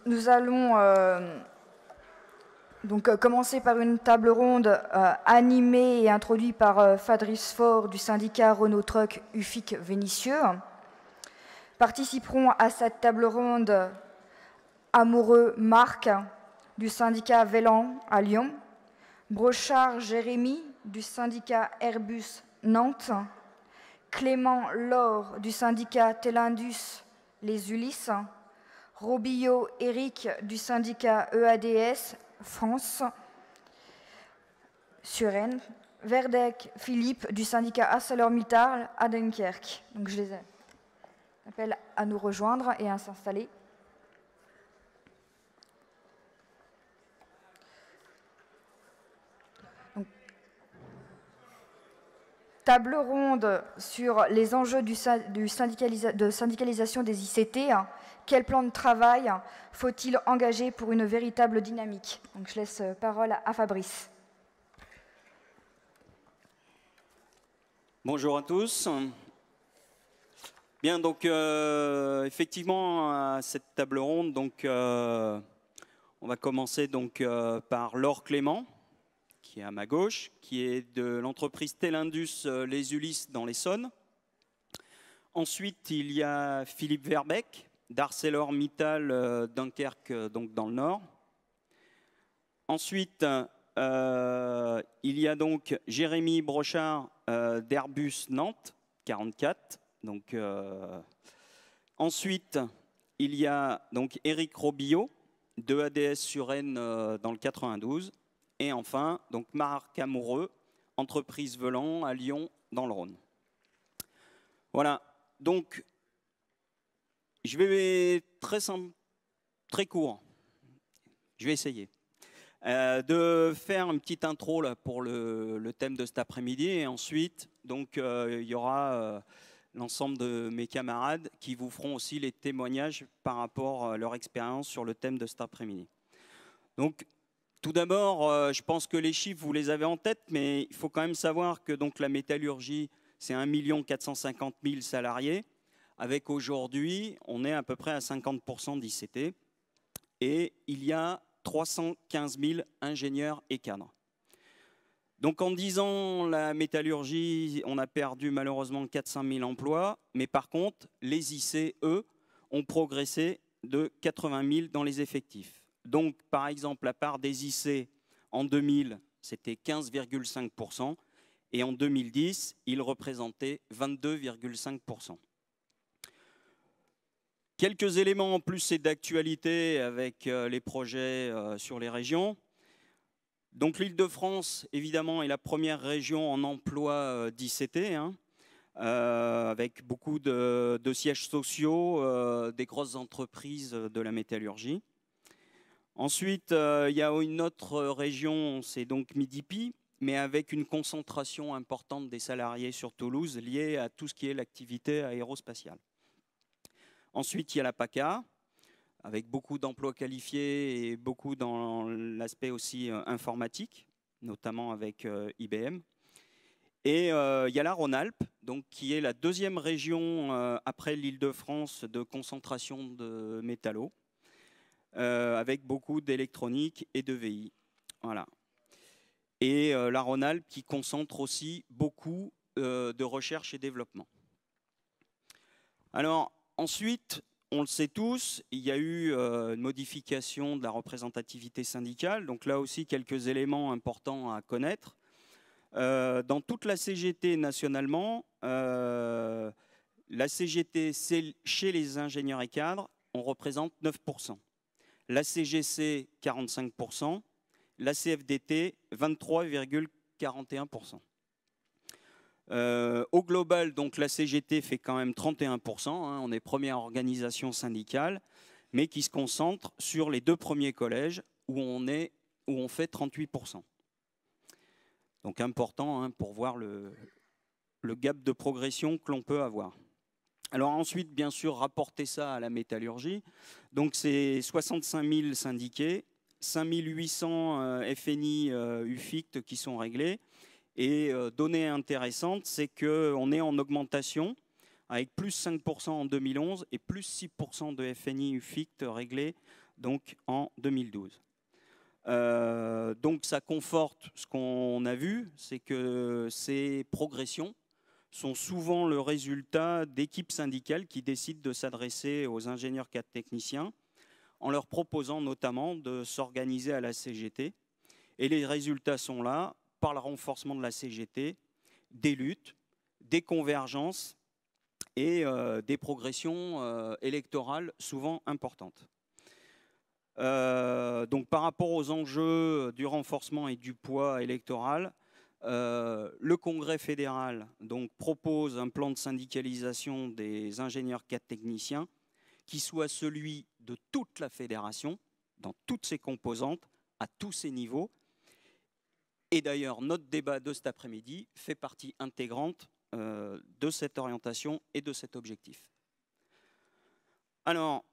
nous allons commencer par une table ronde animée et introduite par Fabrice Faure du syndicat Renault Truck UFIC Vénissieux. Participeront à cette table ronde Amoureux Marc du syndicat Vélan à Lyon, Brochard Jérémy du syndicat Airbus Nantes, Clément Laure du syndicat Telindus Les Ulysses, Robillot Éric du syndicat EADS France sur Aisne, Verdec Philippe du syndicat ArcelorMittal à Dunkerque. Donc je les appelle à nous rejoindre et à s'installer. Table ronde sur les enjeux de syndicalisation des ICT. Quel plan de travail faut-il engager pour une véritable dynamique? Donc, je laisse parole à Fabrice. Bonjour à tous. Bien, donc effectivement, à cette table ronde, donc, on va commencer donc, par Laure Clément, qui est à ma gauche, qui est de l'entreprise Telindus Les Ulysses dans l'Essonne. Ensuite, il y a Philippe Verbeek d'ArcelorMittal Dunkerque, donc dans le Nord. Ensuite, il y a donc Jérémy Brochard d'Airbus Nantes 44. Donc, ensuite, il y a donc Éric Robillot de ADS sur Aisne dans le 92. Et enfin, donc Marc Amoureux, entreprise Velan à Lyon dans le Rhône. Voilà, donc je vais très simple, très court. Je vais essayer de faire une petite intro là, pour le thème de cet après-midi. Et ensuite, donc, il y aura l'ensemble de mes camarades qui vous feront aussi les témoignages par rapport à leur expérience sur le thème de cet après-midi. Donc, tout d'abord, je pense que les chiffres, vous les avez en tête, mais il faut quand même savoir que donc, la métallurgie, c'est 1 450 000 salariés. Avec aujourd'hui, on est à peu près à 50% d'ICT. Et il y a 315 000 ingénieurs et cadres. Donc en 10 ans, la métallurgie, on a perdu malheureusement 400 000 emplois. Mais par contre, les IC, eux, ont progressé de 80 000 dans les effectifs. Donc, par exemple, la part des IC en 2000, c'était 15,5%. Et en 2010, il représentait 22,5%. Quelques éléments en plus d'actualité avec les projets sur les régions. Donc l'Île-de-France, évidemment, est la première région en emploi d'ICT, avec beaucoup de sièges sociaux, des grosses entreprises de la métallurgie. Ensuite, il y a une autre région, c'est donc Midi-Pi, mais avec une concentration importante des salariés sur Toulouse liée à tout ce qui est l'activité aérospatiale. Ensuite, il y a la PACA, avec beaucoup d'emplois qualifiés et beaucoup dans l'aspect aussi informatique, notamment avec IBM. Et il y a la Rhône-Alpes, donc qui est la deuxième région après l'Île-de-France de concentration de métallos, avec beaucoup d'électronique et de VI. Voilà. Et la Rhône-Alpes qui concentre aussi beaucoup de recherche et développement. Alors ensuite, on le sait tous, il y a eu une modification de la représentativité syndicale. Donc là aussi, quelques éléments importants à connaître. Dans toute la CGT nationalement, la CGT chez les ingénieurs et cadres, on représente 9%. La CGC, 45%. La CFDT, 23,41%. Au global, donc, la CGT fait quand même 31%. On est première organisation syndicale, mais qui se concentre sur les deux premiers collèges où on fait 38%. Donc important pour voir le gap de progression que l'on peut avoir. Alors ensuite, bien sûr, rapporter ça à la métallurgie. Donc c'est 65 000 syndiqués, 5 800 FNI UFICT qui sont réglés. Et donnée intéressante, c'est qu'on est en augmentation avec plus 5% en 2011 et plus 6% de FNI UFICT réglés donc en 2012. Donc ça conforte ce qu'on a vu, c'est que ces progressions sont souvent le résultat d'équipes syndicales qui décident de s'adresser aux ingénieurs CAD techniciens en leur proposant notamment de s'organiser à la CGT. Et les résultats sont là, par le renforcement de la CGT, des luttes, des convergences et des progressions électorales souvent importantes. Donc par rapport aux enjeux du renforcement et du poids électoral, le Congrès fédéral donc, propose un plan de syndicalisation des ingénieurs CAD techniciens qui soit celui de toute la fédération, dans toutes ses composantes, à tous ses niveaux. Et d'ailleurs, notre débat de cet après-midi fait partie intégrante de cette orientation et de cet objectif. Alors,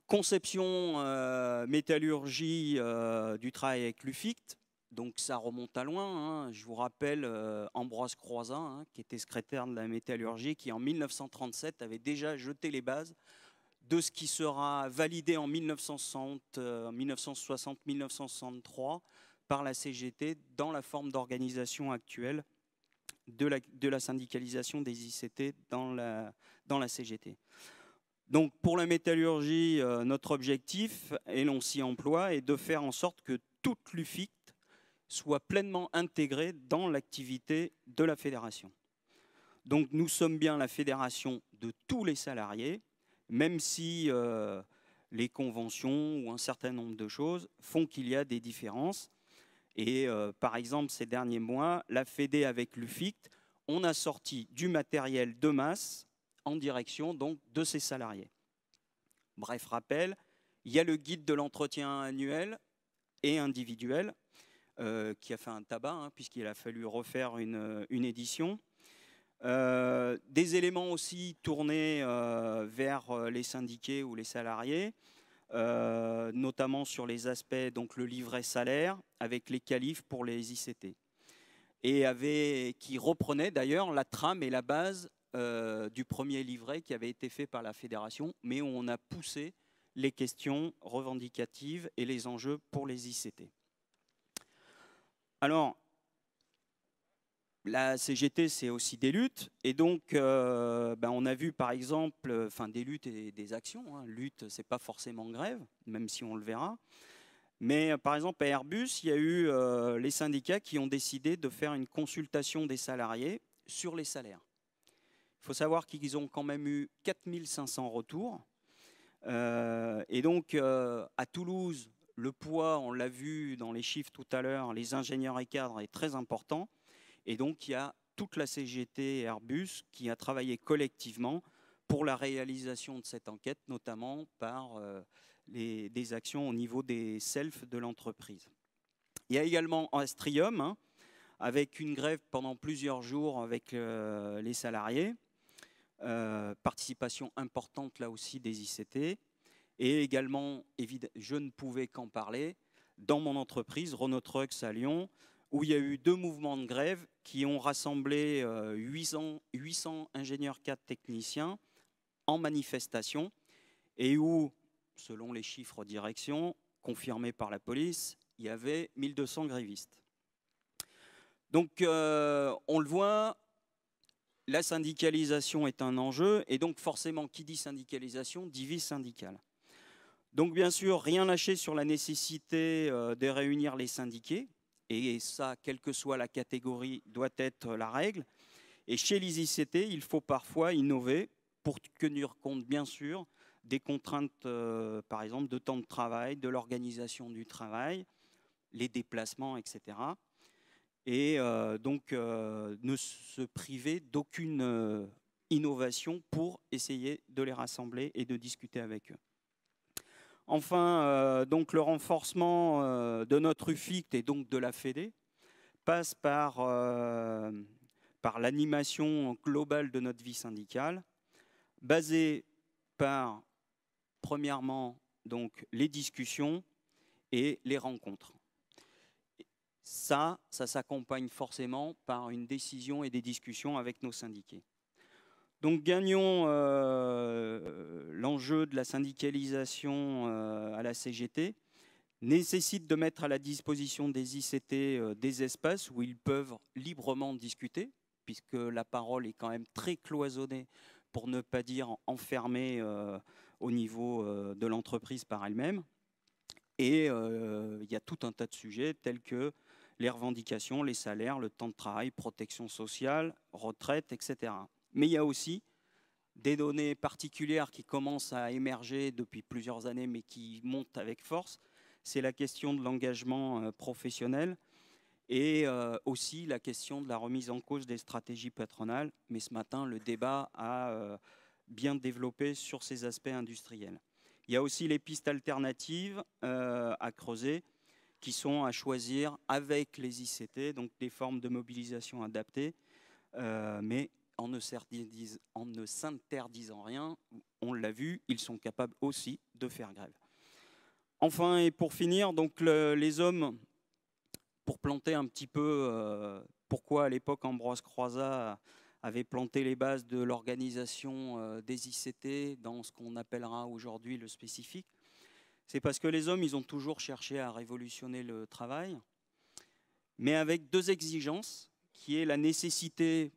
conception, métallurgie du travail avec l'UFICT, donc ça remonte à loin. Hein. Je vous rappelle Ambroise Croizat, hein, qui était secrétaire de la métallurgie, qui en 1937 avait déjà jeté les bases de ce qui sera validé en 1960-1963 par la CGT dans la forme d'organisation actuelle de la syndicalisation des ICT dans la CGT. Donc pour la métallurgie, notre objectif, et l'on s'y emploie, est de faire en sorte que toute l'UFICT soit pleinement intégrée dans l'activité de la fédération. Donc nous sommes bien la fédération de tous les salariés, même si les conventions ou un certain nombre de choses font qu'il y a des différences. Et par exemple, ces derniers mois, la Fédé avec l'UFICT, on a sorti du matériel de masse en direction donc, de ses salariés. Bref rappel, il y a le guide de l'entretien annuel et individuel qui a fait un tabac, hein, puisqu'il a fallu refaire une édition. Des éléments aussi tournés vers les syndiqués ou les salariés, notamment sur les aspects, donc le livret salaire, avec les qualifs pour les ICT. Et qui reprenait d'ailleurs la trame et la base du premier livret qui avait été fait par la fédération, mais où on a poussé les questions revendicatives et les enjeux pour les ICT. Alors, la CGT, c'est aussi des luttes, et donc on a vu par exemple, des luttes et des actions. Hein. Lutte, c'est pas forcément grève, même si on le verra. Mais par exemple, à Airbus, il y a eu les syndicats qui ont décidé de faire une consultation des salariés sur les salaires. Il faut savoir qu'ils ont quand même eu 4500 retours. Et donc, à Toulouse, le poids, on l'a vu dans les chiffres tout à l'heure, les ingénieurs et cadres est très important. Et donc, il y a toute la CGT et Airbus qui a travaillé collectivement pour la réalisation de cette enquête, notamment par des actions au niveau des selfs de l'entreprise. Il y a également Astrium, hein, avec une grève pendant plusieurs jours avec les salariés, participation importante là aussi des ICT, et également, je ne pouvais qu'en parler, dans mon entreprise, Renault Trucks à Lyon, où il y a eu 2 mouvements de grève qui ont rassemblé 800 ingénieurs CAD techniciens en manifestation, et où, selon les chiffres direction, confirmés par la police, il y avait 1200 grévistes. Donc, on le voit, la syndicalisation est un enjeu, et donc forcément, qui dit syndicalisation, dit vie syndicale. Donc, bien sûr, rien lâcher sur la nécessité de réunir les syndiqués, et ça, quelle que soit la catégorie, doit être la règle. Et chez les ICT, il faut parfois innover pour tenir compte, bien sûr, des contraintes, par exemple, de temps de travail, de l'organisation du travail, les déplacements, etc. Et donc, ne se priver d'aucune innovation pour essayer de les rassembler et de discuter avec eux. Enfin, donc le renforcement de notre UFICT et donc de la Fédé passe par l'animation globale de notre vie syndicale, basée par, premièrement, donc, les discussions et les rencontres. Ça s'accompagne forcément par une décision et des discussions avec nos syndiqués. Donc gagnons l'enjeu de la syndicalisation à la CGT, nécessite de mettre à la disposition des ICT des espaces où ils peuvent librement discuter, puisque la parole est quand même très cloisonnée, pour ne pas dire enfermée au niveau de l'entreprise par elle-même. Et il y a tout un tas de sujets tels que les revendications, les salaires, le temps de travail, protection sociale, retraite, etc. Mais il y a aussi des données particulières qui commencent à émerger depuis plusieurs années, mais qui montent avec force. C'est la question de l'engagement professionnel et aussi la question de la remise en cause des stratégies patronales. Mais ce matin, le débat a bien développé sur ces aspects industriels. Il y a aussi les pistes alternatives à creuser, qui sont à choisir avec les ICT, donc des formes de mobilisation adaptées, mais en ne s'interdisant rien, on l'a vu, ils sont capables aussi de faire grève. Enfin, et pour finir, donc les hommes, pour planter un petit peu pourquoi à l'époque Ambroise Croizat avait planté les bases de l'organisation des ICT dans ce qu'on appellera aujourd'hui le spécifique, c'est parce que les hommes, ils ont toujours cherché à révolutionner le travail, mais avec deux exigences, qui est la nécessité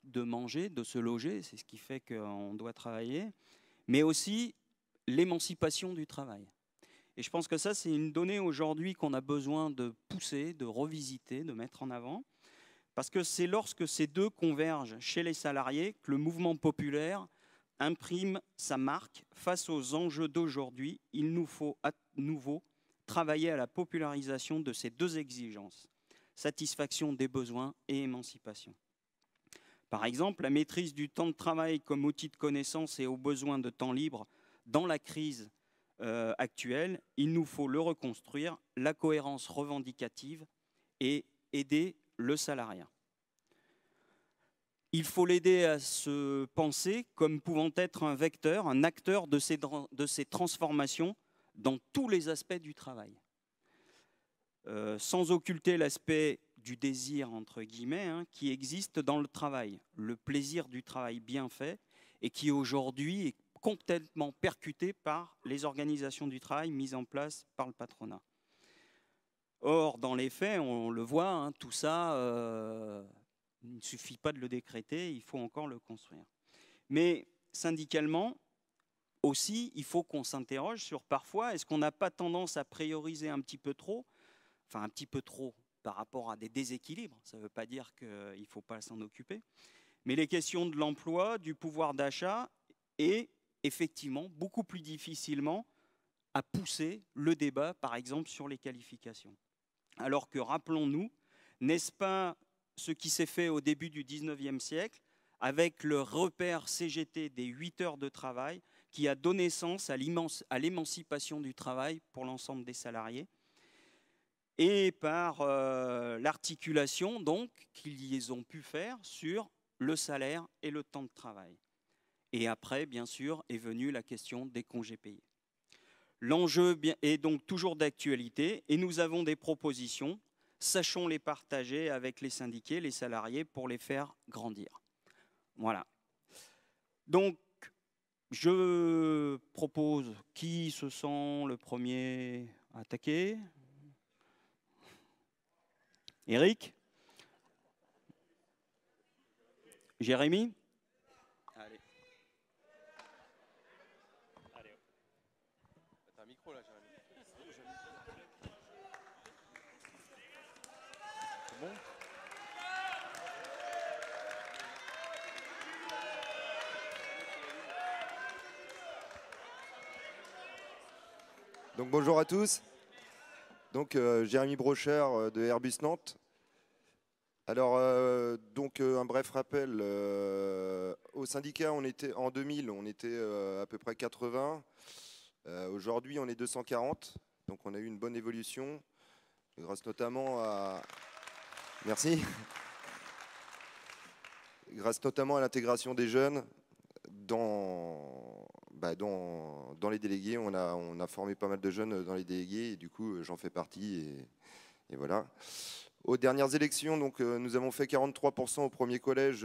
de manger, de se loger, c'est ce qui fait qu'on doit travailler, mais aussi l'émancipation du travail. Et je pense que ça, c'est une donnée aujourd'hui qu'on a besoin de pousser, de revisiter, de mettre en avant, parce que c'est lorsque ces deux convergent chez les salariés que le mouvement populaire imprime sa marque face aux enjeux d'aujourd'hui. Il nous faut à nouveau travailler à la popularisation de ces deux exigences, satisfaction des besoins et émancipation. Par exemple, la maîtrise du temps de travail comme outil de connaissance et aux besoins de temps libre dans la crise actuelle, il nous faut le reconstruire, la cohérence revendicative et aider le salariat. Il faut l'aider à se penser comme pouvant être un vecteur, un acteur de ces transformations dans tous les aspects du travail. Sans occulter l'aspect du désir, entre guillemets, qui existe dans le travail, le plaisir du travail bien fait, et qui aujourd'hui est complètement percuté par les organisations du travail mises en place par le patronat. Or, dans les faits, on le voit, tout ça, il ne suffit pas de le décréter, il faut encore le construire. Mais syndicalement, aussi, il faut qu'on s'interroge sur parfois, est-ce qu'on n'a pas tendance à prioriser un petit peu trop, enfin un petit peu trop par rapport à des déséquilibres, ça ne veut pas dire qu'il ne faut pas s'en occuper, mais les questions de l'emploi, du pouvoir d'achat et effectivement beaucoup plus difficilement à pousser le débat, par exemple, sur les qualifications. Alors que, rappelons-nous, n'est-ce pas ce qui s'est fait au début du 19e siècle avec le repère CGT des 8 heures de travail qui a donné sens à l'émancipation du travail pour l'ensemble des salariés et par l'articulation donc qu'ils ont pu faire sur le salaire et le temps de travail. Et après, bien sûr, est venue la question des congés payés. L'enjeu est donc toujours d'actualité et nous avons des propositions. Sachons les partager avec les syndiqués, les salariés, pour les faire grandir. Voilà. Donc, je propose qui se sent le premier attaqué. Eric? Jérémy? Allez. T'as un micro là, Jérémy. C'est bon? Donc bonjour à tous. Donc Jérémy Brochère de Airbus Nantes. Alors un bref rappel. Au syndicat, on était en 2000, on était à peu près 80. Aujourd'hui, on est 240. Donc on a eu une bonne évolution, grâce notamment à. Merci. Grâce notamment à l'intégration des jeunes dans les délégués. On a formé pas mal de jeunes dans les délégués et du coup j'en fais partie et voilà. Aux dernières élections, donc, nous avons fait 43% au premier collège,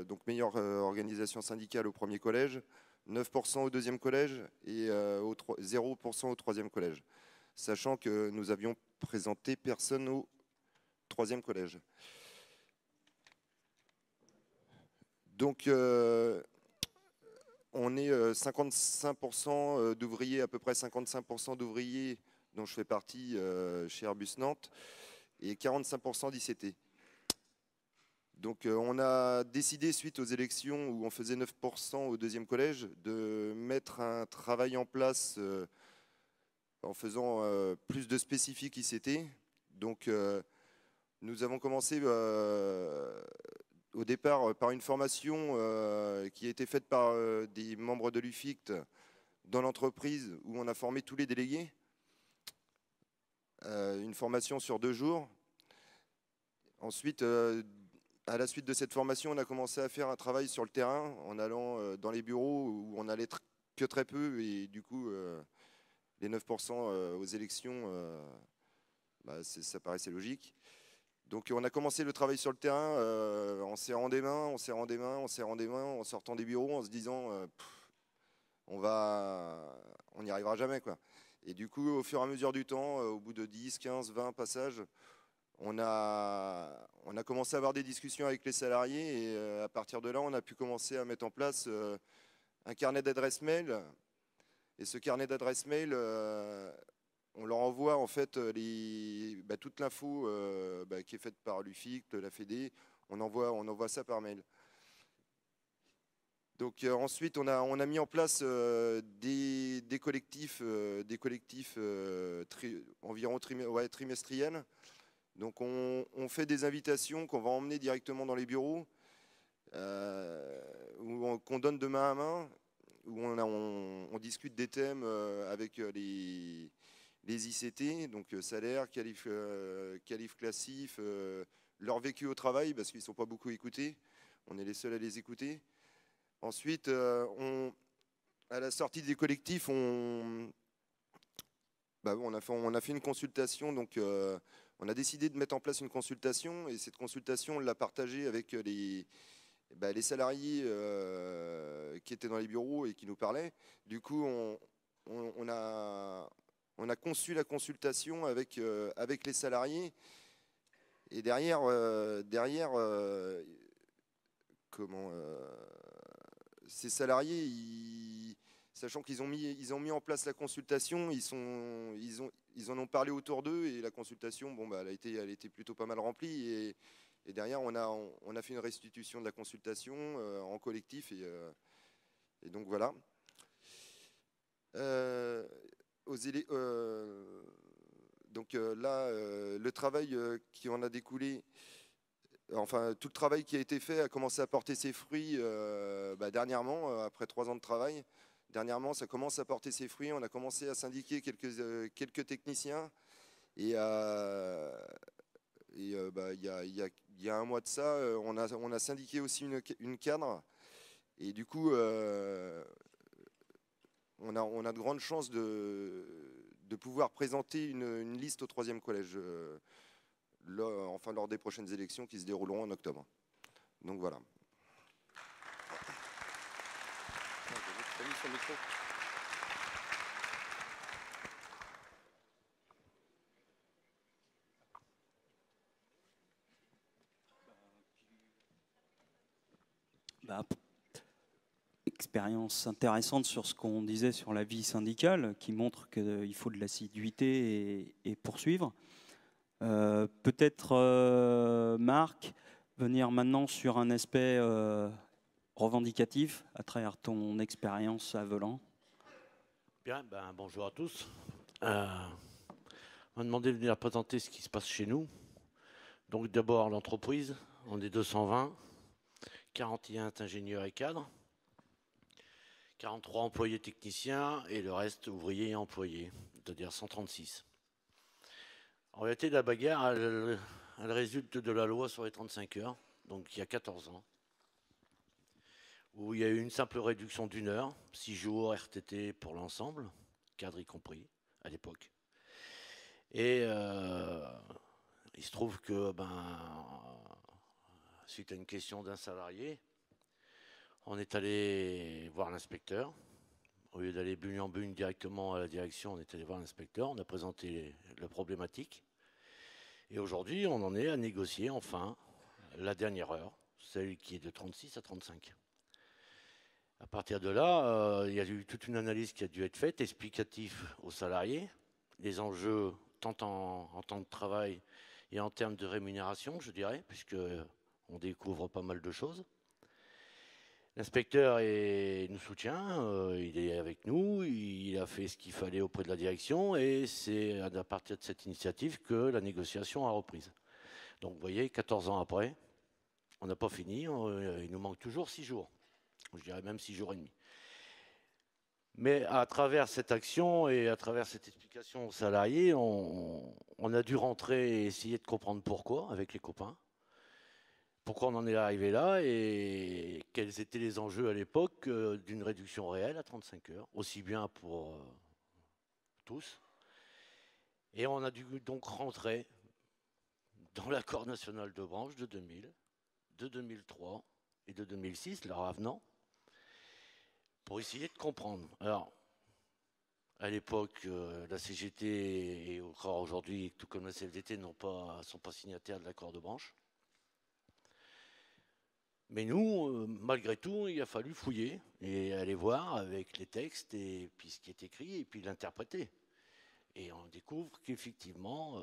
donc meilleure organisation syndicale au premier collège, 9% au deuxième collège et 0% au troisième collège, sachant que nous avions présenté personne au troisième collège. Donc, on est 55% d'ouvriers, à peu près 55% d'ouvriers dont je fais partie chez Airbus Nantes, et 45% d'ICT. Donc on a décidé, suite aux élections où on faisait 9% au deuxième collège, de mettre un travail en place en faisant plus de spécifiques ICT. Donc nous avons commencé au départ par une formation qui a été faite par des membres de l'UFICT dans l'entreprise, où on a formé tous les délégués. Une formation sur 2 jours. Ensuite, à la suite de cette formation, on a commencé à faire un travail sur le terrain en allant dans les bureaux où on allait que très peu, et du coup, les 9% aux élections, ça paraissait logique. Donc on a commencé le travail sur le terrain en serrant des mains, en sortant des bureaux, en se disant on n'y arrivera jamais, quoi. Et du coup, au fur et à mesure du temps, au bout de 10, 15, 20 passages, on a commencé à avoir des discussions avec les salariés, et à partir de là, on a pu commencer à mettre en place un carnet d'adresses mail. Et ce carnet d'adresses mail, on leur envoie en fait toute l'info qui est faite par l'UFICT, la Fédé, on envoie ça par mail. Donc ensuite, on a mis en place des collectifs, environ trimestriels. Donc on fait des invitations qu'on va emmener directement dans les bureaux, qu'on donne de main à main, où on discute des thèmes avec les ICT, donc salaire, qualif classif, leur vécu au travail, parce qu'ils ne sont pas beaucoup écoutés. On est les seuls à les écouter. Ensuite, à la sortie des collectifs, on a fait une consultation. Donc, on a décidé de mettre en place une consultation, et cette consultation, on l'a partagée avec les salariés qui étaient dans les bureaux et qui nous parlaient. Du coup, on a conçu la consultation avec les salariés. Et derrière, ces salariés, sachant qu'ils ont mis en place la consultation, ils en ont parlé autour d'eux, et la consultation, elle a été plutôt pas mal remplie. Et derrière, on a fait une restitution de la consultation en collectif, et donc voilà. Le travail qui en a découlé, enfin tout le travail qui a été fait a commencé à porter ses fruits dernièrement, après 3 ans de travail. Dernièrement, ça commence à porter ses fruits. On a commencé à syndiquer quelques techniciens, et il y a un mois de ça, on a syndiqué aussi une cadre, et du coup on a de grandes chances de pouvoir présenter une liste au 3e collège lors des prochaines élections qui se dérouleront en octobre. Donc voilà. Expérience intéressante sur ce qu'on disait sur la vie syndicale, qui montre qu'il faut de l'assiduité et poursuivre. Peut-être, Marc, venir maintenant sur un aspect revendicatif à travers ton expérience à Velan. Bien, bonjour à tous. On m'a demandé de venir présenter ce qui se passe chez nous. Donc d'abord l'entreprise, on est 220, 41 ingénieurs et cadres, 43 employés techniciens et le reste ouvriers et employés, c'est-à-dire 136. En réalité, la bagarre, elle résulte de la loi sur les 35 heures, donc il y a 14 ans, où il y a eu une simple réduction d'1 heure, 6 jours RTT pour l'ensemble, cadre y compris, à l'époque. Et se trouve que, suite à une question d'un salarié, on est allé voir l'inspecteur. Au lieu d'aller bugne en bugne directement à la direction, on est allé voir l'inspecteur, on a présenté la problématique. Et aujourd'hui, on en est à négocier enfin la dernière heure, celle qui est de 36 à 35. À partir de là, il y a eu toute une analyse qui a dû être faite, explicatif aux salariés, les enjeux tant en temps de travail et en termes de rémunération, je dirais, puisqu'on découvre pas mal de choses. L'inspecteur nous soutient, il est avec nous, il a fait ce qu'il fallait auprès de la direction et c'est à partir de cette initiative que la négociation a reprise. Donc vous voyez, 14 ans après, on n'a pas fini, il nous manque toujours 6 jours, je dirais même 6 jours et demi. Mais à travers cette action et à travers cette explication aux salariés, on a dû rentrer et essayer de comprendre pourquoi avec les copains. Pourquoi on en est arrivé là et quels étaient les enjeux à l'époque d'une réduction réelle à 35 heures, aussi bien pour tous. Et on a dû donc rentrer dans l'accord national de branche de 2000, de 2003 et de 2006, leur avenant, pour essayer de comprendre. Alors, à l'époque, la CGT et encore aujourd'hui, tout comme la CFDT, ne sont pas signataires de l'accord de branche. Mais nous, malgré tout, il a fallu fouiller et aller voir avec les textes et puis ce qui est écrit et puis l'interpréter. Et on découvre qu'effectivement,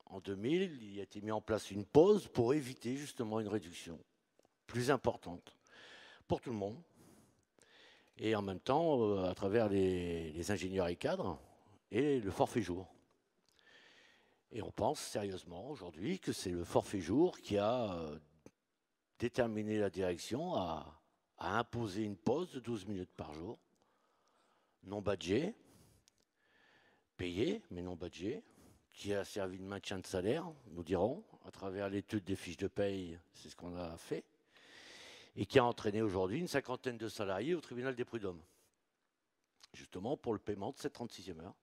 en 2000, il a été mis en place une pause pour éviter justement une réduction plus importante pour tout le monde. Et en même temps, à travers les ingénieurs et cadres et le forfait jour. Et on pense sérieusement aujourd'hui que c'est le forfait jour qui a déterminé la direction à imposer une pause de 12 minutes par jour, non badgée, payée, mais non badgée, qui a servi de maintien de salaire, nous dirons, à travers l'étude des fiches de paye, c'est ce qu'on a fait, et qui a entraîné aujourd'hui une 50aine de salariés au tribunal des prud'hommes, justement pour le paiement de cette 36e heure.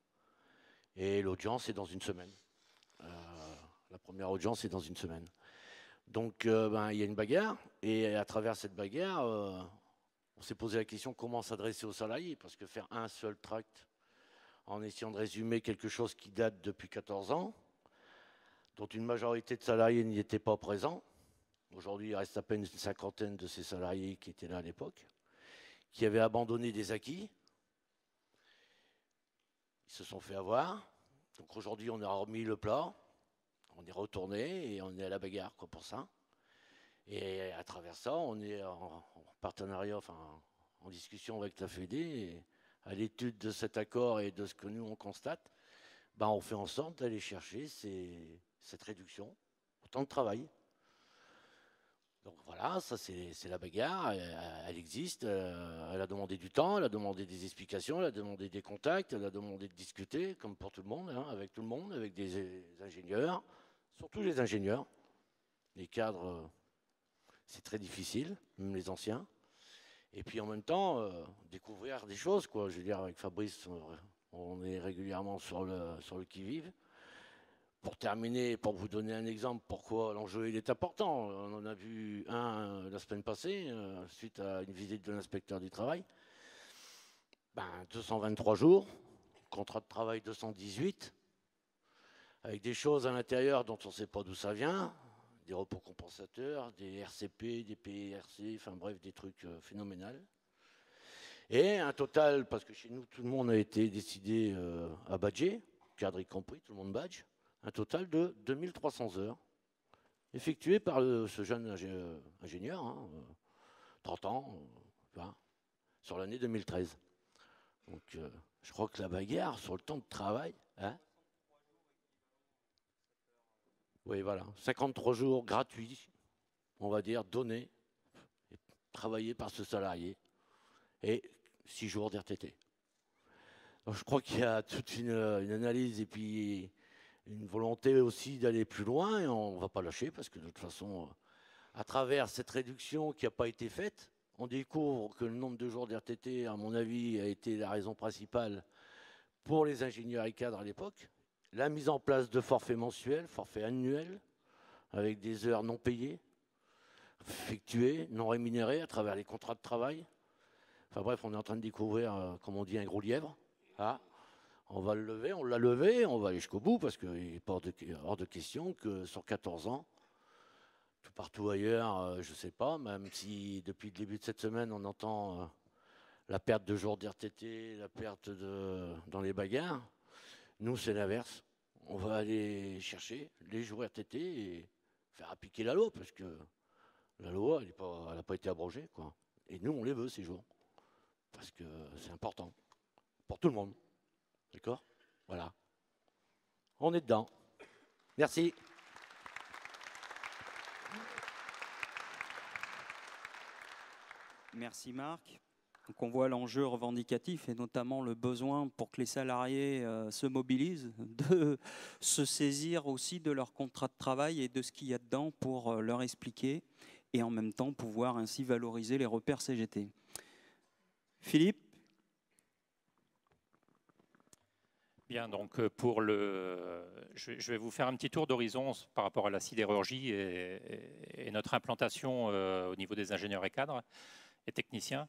Et l'audience est dans une semaine. La première audience est dans une semaine. Donc, il y a une bagarre, et à travers cette bagarre, on s'est posé la question comment s'adresser aux salariés, parce que faire un seul tract en essayant de résumer quelque chose qui date depuis 14 ans, dont une majorité de salariés n'y étaient pas présents. Aujourd'hui, il reste à peine une 50aine de ces salariés qui étaient là à l'époque, qui avaient abandonné des acquis. Ils se sont fait avoir. Donc aujourd'hui, on a remis le plat. On est retourné et on est à la bagarre pour ça. Et à travers ça, on est en partenariat, en discussion avec la Fédé. Et à l'étude de cet accord et de ce que nous on constate, on fait en sorte d'aller chercher cette réduction au temps de travail. Donc voilà, ça c'est la bagarre, elle existe, elle a demandé du temps, elle a demandé des explications, elle a demandé des contacts, elle a demandé de discuter, comme pour tout le monde, avec tout le monde, avec des ingénieurs, surtout les ingénieurs. Les cadres, c'est très difficile, même les anciens. Et puis en même temps, découvrir des choses, quoi. Je veux dire, avec Fabrice, on est régulièrement sur le qui-vive. Pour terminer, pour vous donner un exemple, pourquoi l'enjeu il est important. On en a vu un la semaine passée, suite à une visite de l'inspecteur du travail. 223 jours, contrat de travail 218, avec des choses à l'intérieur dont on ne sait pas d'où ça vient, des repos compensateurs, des RCP, des PRC, enfin bref, des trucs phénoménaux. Et un total, parce que chez nous, tout le monde a été décidé à badger, cadre y compris, tout le monde badge. Un total de 2300 heures effectuées par ce jeune ingénieur, 30 ans, sur l'année 2013. Donc, je crois que la bagarre sur le temps de travail, oui, voilà, 53 jours gratuits, on va dire, donnés, et travaillés par ce salarié, et 6 jours d'RTT. Donc, je crois qu'il y a toute une analyse et puis une volonté aussi d'aller plus loin, et on ne va pas lâcher, parce que de toute façon, à travers cette réduction qui n'a pas été faite, on découvre que le nombre de jours d'RTT, à mon avis, a été la raison principale pour les ingénieurs et cadres à l'époque, La mise en place de forfaits mensuels, forfaits annuels, avec des heures non payées, effectuées, non rémunérées à travers les contrats de travail. Enfin bref, on est en train de découvrir, comme on dit, un gros lièvre. Ah, on va le lever, on l'a levé, on va aller jusqu'au bout, parce qu'il n'est pas hors de question que sur 14 ans, tout partout ailleurs, je ne sais pas, même si depuis le début de cette semaine, on entend la perte de jours d'RTT, la perte dans les bagarres. Nous, c'est l'inverse. On va aller chercher les jours RTT et faire appliquer la loi, parce que la loi, elle n'a pas été abrogée, quoi. Et nous, on les veut, ces jours. Parce que c'est important. Pour tout le monde. D'accord? Voilà. On est dedans. Merci. Merci Marc. Donc on voit l'enjeu revendicatif et notamment le besoin pour que les salariés se mobilisent, de se saisir aussi de leur contrat de travail et de ce qu'il y a dedans pour leur expliquer et en même temps pouvoir ainsi valoriser les repères CGT. Philippe? Bien, donc je vais vous faire un petit tour d'horizon par rapport à la sidérurgie et notre implantation au niveau des ingénieurs et cadres et techniciens.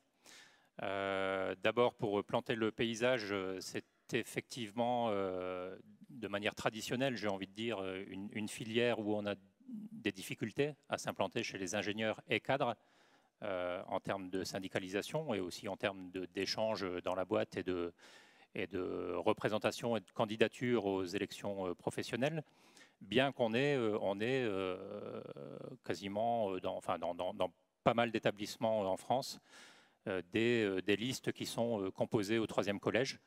D'abord, pour planter le paysage, c'est effectivement, de manière traditionnelle, j'ai envie de dire, une filière où on a des difficultés à s'implanter chez les ingénieurs et cadres en termes de syndicalisation et aussi en termes d'échanges dans la boîte et de représentation et de candidature aux élections professionnelles, bien qu'on ait quasiment dans pas mal d'établissements en France des listes qui sont composées au 3e collège.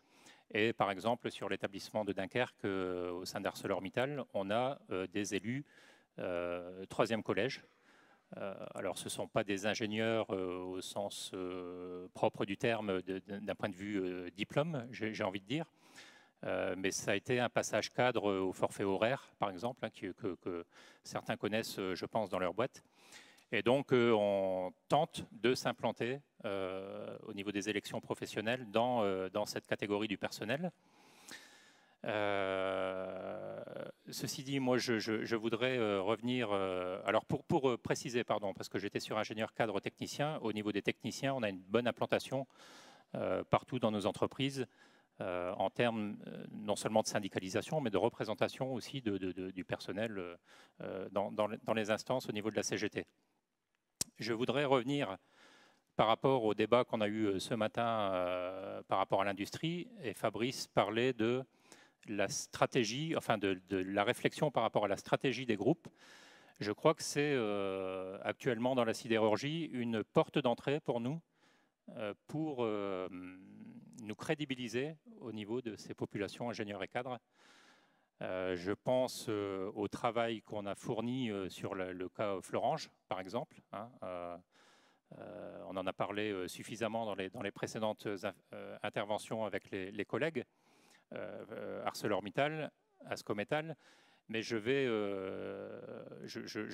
Et par exemple, sur l'établissement de Dunkerque, au sein d'ArcelorMittal, on a des élus 3e collège. Alors, ce ne sont pas des ingénieurs au sens propre du terme d'un point de vue diplôme, j'ai envie de dire. Mais ça a été un passage cadre au forfait horaire, par exemple, hein, que certains connaissent, je pense, dans leur boîte. Et donc, on tente de s'implanter au niveau des élections professionnelles dans cette catégorie du personnel. Ceci dit, moi, je voudrais revenir... alors, pour préciser, pardon, parce que j'étais sur ingénieur cadre technicien, au niveau des techniciens, on a une bonne implantation partout dans nos entreprises en termes non seulement de syndicalisation, mais de représentation aussi du personnel dans les instances au niveau de la CGT. Je voudrais revenir par rapport au débat qu'on a eu ce matin par rapport à l'industrie, et Fabrice parlait de la stratégie, enfin de la réflexion par rapport à la stratégie des groupes. Je crois que c'est actuellement dans la sidérurgie une porte d'entrée pour nous, pour nous crédibiliser au niveau de ces populations ingénieurs et cadres. Je pense au travail qu'on a fourni sur le cas Florange, par exemple. Hein, on en a parlé suffisamment dans les précédentes interventions avec les collègues. ArcelorMittal, Ascométal, mais je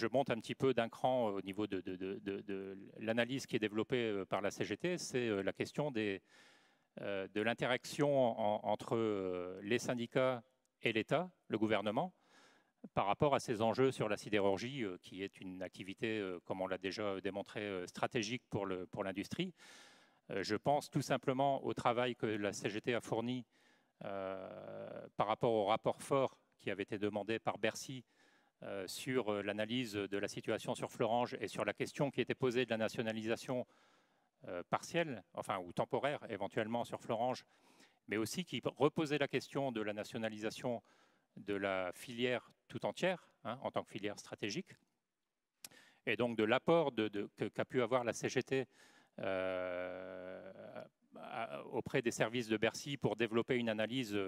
monte un petit peu d'un cran au niveau de l'analyse qui est développée par la CGT. C'est la question de l'interaction entre les syndicats et l'État, le gouvernement, par rapport à ces enjeux sur la sidérurgie, qui est une activité, comme on l'a déjà démontré, stratégique pour l'industrie. Je pense tout simplement au travail que la CGT a fourni par rapport au rapport fort qui avait été demandé par Bercy sur l'analyse de la situation sur Florange et sur la question qui était posée de la nationalisation partielle, enfin ou temporaire éventuellement sur Florange, mais aussi qui reposait la question de la nationalisation de la filière tout entière, hein, en tant que filière stratégique, et donc de l'apport qu'a pu avoir la CGT auprès des services de Bercy pour développer une analyse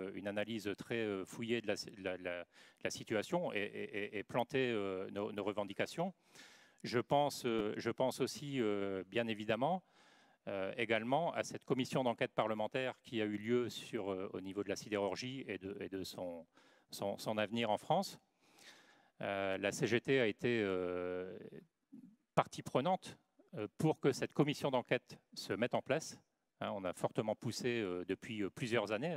très fouillée de la situation et planter nos revendications. Je pense aussi, bien évidemment, également à cette commission d'enquête parlementaire qui a eu lieu au niveau de la sidérurgie et de son avenir en France. La CGT a été partie prenante pour que cette commission d'enquête se mette en place. On a fortement poussé depuis plusieurs années.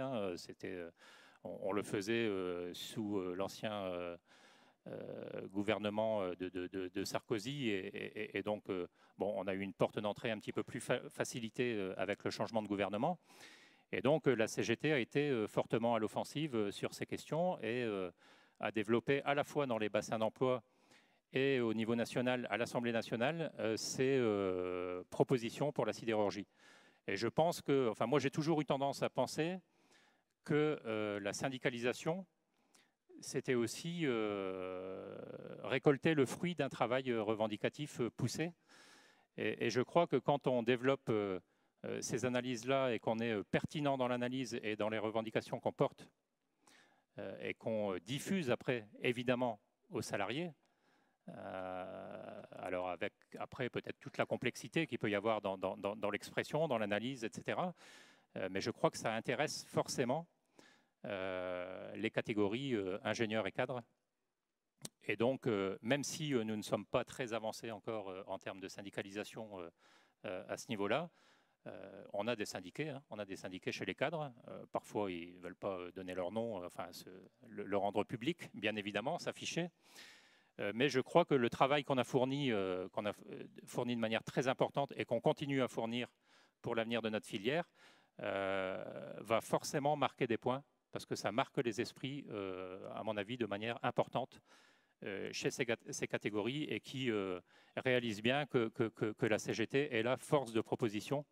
On le faisait sous l'ancien gouvernement de Sarkozy, et donc bon, on a eu une porte d'entrée un petit peu plus facilitée avec le changement de gouvernement. Et donc la CGT a été fortement à l'offensive sur ces questions et a développé à la fois dans les bassins d'emploi et au niveau national, à l'Assemblée nationale, ces propositions pour la sidérurgie. Et je pense que, enfin moi j'ai toujours eu tendance à penser que la syndicalisation, c'était aussi récolter le fruit d'un travail revendicatif poussé. Et je crois que quand on développe ces analyses-là et qu'on est pertinent dans l'analyse et dans les revendications qu'on porte et qu'on diffuse après, évidemment, aux salariés, alors avec après peut-être toute la complexité qu'il peut y avoir dans l'expression, dans l'analyse, etc. Mais je crois que ça intéresse forcément les catégories ingénieurs et cadres. Et donc, même si nous ne sommes pas très avancés encore en termes de syndicalisation à ce niveau-là, on a des syndiqués, hein, on a des syndiqués chez les cadres. Parfois, ils ne veulent pas donner leur nom, enfin, le rendre public, bien évidemment, s'afficher. Mais je crois que le travail qu'on a fourni de manière très importante et qu'on continue à fournir pour l'avenir de notre filière va forcément marquer des points, parce que ça marque les esprits, à mon avis, de manière importante chez ces catégories, et qui réalisent bien que la CGT est la force de proposition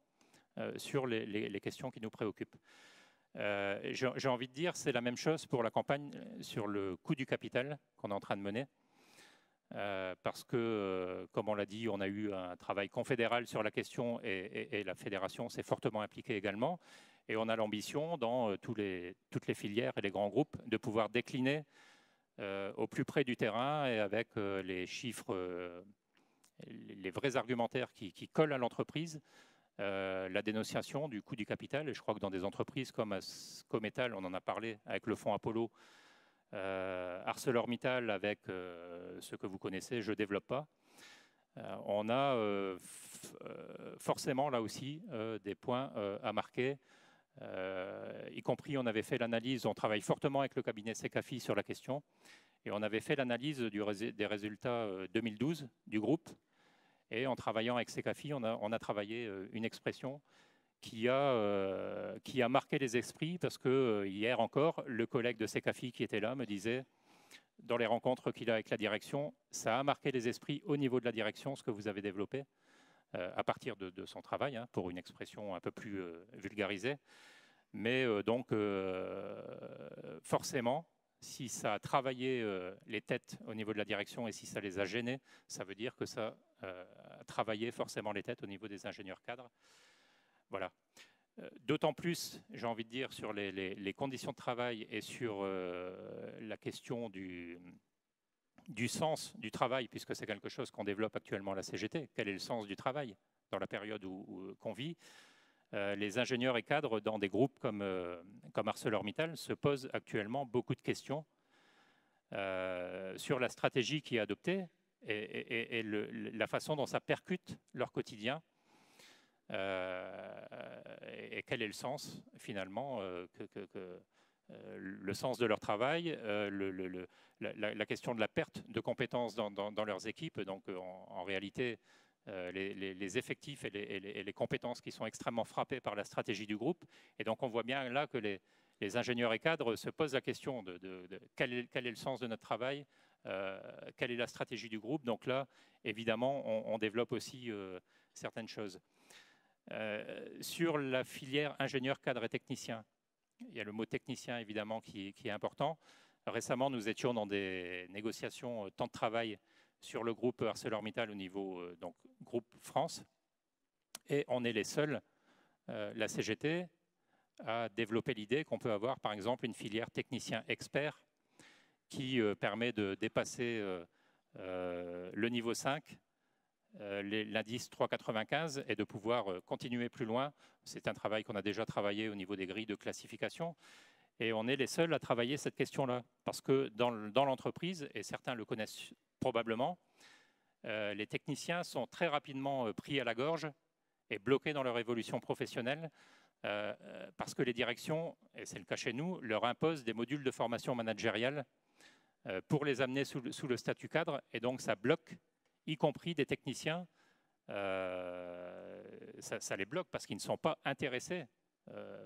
sur les questions qui nous préoccupent. J'ai envie de dire, c'est la même chose pour la campagne sur le coût du capital qu'on est en train de mener. Parce que, comme on l'a dit, on a eu un travail confédéral sur la question, et la fédération s'est fortement impliquée également. Et on a l'ambition, dans toutes les filières et les grands groupes, de pouvoir décliner au plus près du terrain et avec les chiffres, les vrais argumentaires qui collent à l'entreprise, la dénonciation du coût du capital. Et je crois que dans des entreprises comme Ascométal, on en a parlé avec le fonds Apollo, ArcelorMittal avec ce que vous connaissez, je ne développe pas. On a forcément là aussi des points à marquer, y compris on avait fait l'analyse, on travaille fortement avec le cabinet Secafi sur la question, et on avait fait l'analyse des résultats 2012 du groupe, et en travaillant avec Secafi, on a travaillé une expression qui a marqué les esprits, parce que hier encore, le collègue de Secafi qui était là me disait, dans les rencontres qu'il a avec la direction, ça a marqué les esprits au niveau de la direction, ce que vous avez développé, à partir de son travail, hein, pour une expression un peu plus vulgarisée. Mais donc, forcément, si ça a travaillé les têtes au niveau de la direction, et si ça les a gênés, ça veut dire que ça a travaillé forcément les têtes au niveau des ingénieurs cadres. Voilà. D'autant plus, j'ai envie de dire, sur les conditions de travail et sur la question du sens du travail, puisque c'est quelque chose qu'on développe actuellement à la CGT. Quel est le sens du travail dans la période qu'on vit? Les ingénieurs et cadres dans des groupes comme ArcelorMittal se posent actuellement beaucoup de questions sur la stratégie qui est adoptée et la façon dont ça percute leur quotidien. Et quel est le sens finalement, le sens de leur travail, la question de la perte de compétences dans leurs équipes. Donc en réalité, les effectifs et les compétences qui sont extrêmement frappées par la stratégie du groupe. Et donc on voit bien là que les ingénieurs et cadres se posent la question de quel est le sens de notre travail, quelle est la stratégie du groupe. Donc là, évidemment, on développe aussi certaines choses. Sur la filière ingénieur, cadre et technicien, il y a le mot technicien évidemment qui est important. Récemment, nous étions dans des négociations temps de travail sur le groupe ArcelorMittal au niveau donc groupe France, et on est les seuls, la CGT, à développer l'idée qu'on peut avoir par exemple une filière technicien expert qui permet de dépasser le niveau 5, l'indice 3,95, et de pouvoir continuer plus loin. C'est un travail qu'on a déjà travaillé au niveau des grilles de classification, et on est les seuls à travailler cette question-là, parce que dans l'entreprise, et certains le connaissent probablement, les techniciens sont très rapidement pris à la gorge et bloqués dans leur évolution professionnelle parce que les directions, et c'est le cas chez nous, leur imposent des modules de formation managériale pour les amener sous le statut cadre, et donc ça bloque, y compris des techniciens, ça les bloque parce qu'ils ne sont pas intéressés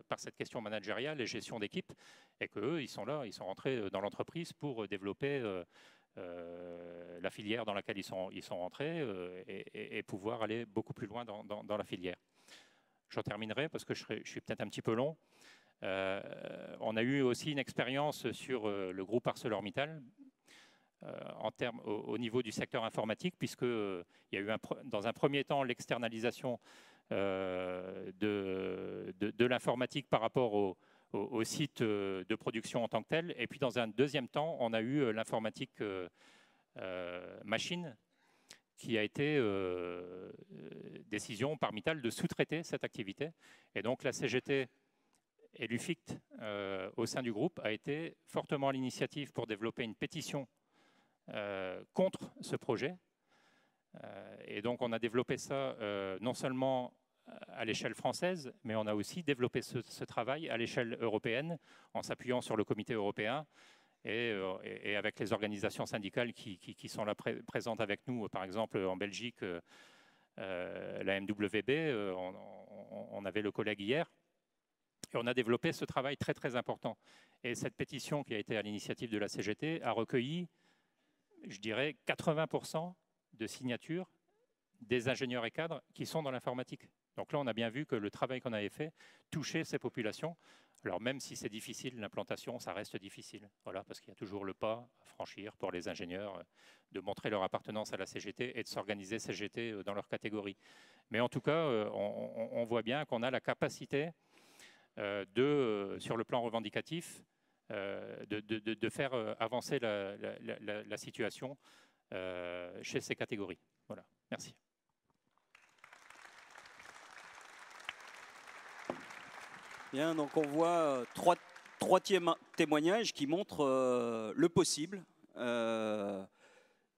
par cette question managériale et gestion d'équipe, et qu'eux, ils sont là, ils sont rentrés dans l'entreprise pour développer la filière dans laquelle ils sont rentrés et pouvoir aller beaucoup plus loin dans la filière. J'en terminerai parce que je suis peut-être un petit peu long. On a eu aussi une expérience sur le groupe ArcelorMittal au niveau du secteur informatique, puisqu'il y a eu dans un premier temps l'externalisation de l'informatique par rapport au site de production en tant que tel. Et puis dans un deuxième temps, on a eu l'informatique machine, qui a été décision par Mittal de sous-traiter cette activité. Et donc la CGT et l'UFICT au sein du groupe a été fortement à l'initiative pour développer une pétition contre ce projet. Et donc on a développé ça non seulement à l'échelle française, mais on a aussi développé ce travail à l'échelle européenne en s'appuyant sur le comité européen et avec les organisations syndicales qui sont là présentes avec nous. Par exemple, en Belgique, la MWB, on avait le collègue hier, et on a développé ce travail très très important. Et cette pétition qui a été à l'initiative de la CGT a recueilli, je dirais, 80% de signatures des ingénieurs et cadres qui sont dans l'informatique. Donc là, on a bien vu que le travail qu'on avait fait touchait ces populations. Alors même si c'est difficile, l'implantation, ça reste difficile. Voilà, parce qu'il y a toujours le pas à franchir pour les ingénieurs de montrer leur appartenance à la CGT et de s'organiser CGT dans leur catégorie. Mais en tout cas, on voit bien qu'on a la capacité sur le plan revendicatif, de faire avancer la situation chez ces catégories. Voilà, merci. Bien, donc on voit trois témoignages qui montrent le possible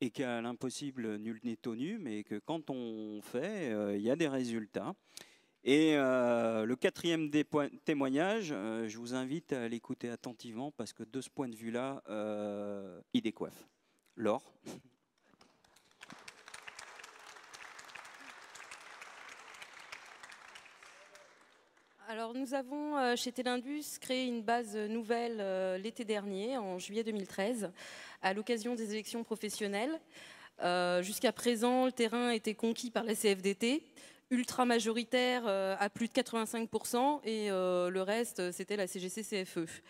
et qu'à l'impossible, nul n'est tenu, mais que quand on fait, il y a des résultats. Et le quatrième témoignage, je vous invite à l'écouter attentivement parce que de ce point de vue-là, il décoiffe. Laure. Alors nous avons chez Telindus créé une base nouvelle l'été dernier, en juillet 2013, à l'occasion des élections professionnelles. Jusqu'à présent, le terrain était conquis par la CFDT, ultra majoritaire à plus de 85%, et le reste, c'était la CGC-CFE.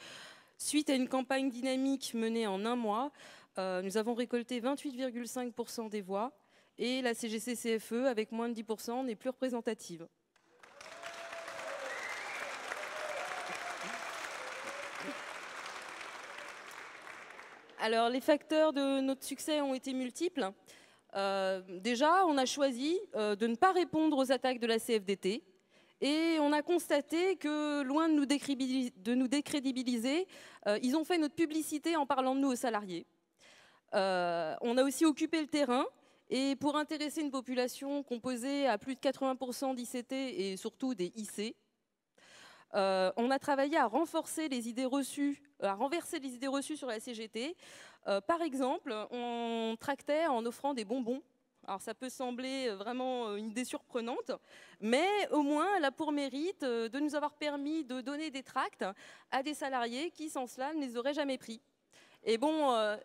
Suite à une campagne dynamique menée en un mois, nous avons récolté 28,5% des voix, et la CGC-CFE, avec moins de 10%, n'est plus représentative. Alors, les facteurs de notre succès ont été multiples. Déjà, on a choisi de ne pas répondre aux attaques de la CFDT et on a constaté que, loin de nous décrédibiliser, ils ont fait notre publicité en parlant de nous aux salariés. On a aussi occupé le terrain et pour intéresser une population composée à plus de 80% d'ICT et surtout des IC, on a travaillé à renverser les idées reçues sur la CGT. Par exemple, on tractait en offrant des bonbons. Alors ça peut sembler vraiment une idée surprenante, mais au moins elle a pour mérite de nous avoir permis de donner des tracts à des salariés qui, sans cela, ne les auraient jamais pris. Et bon...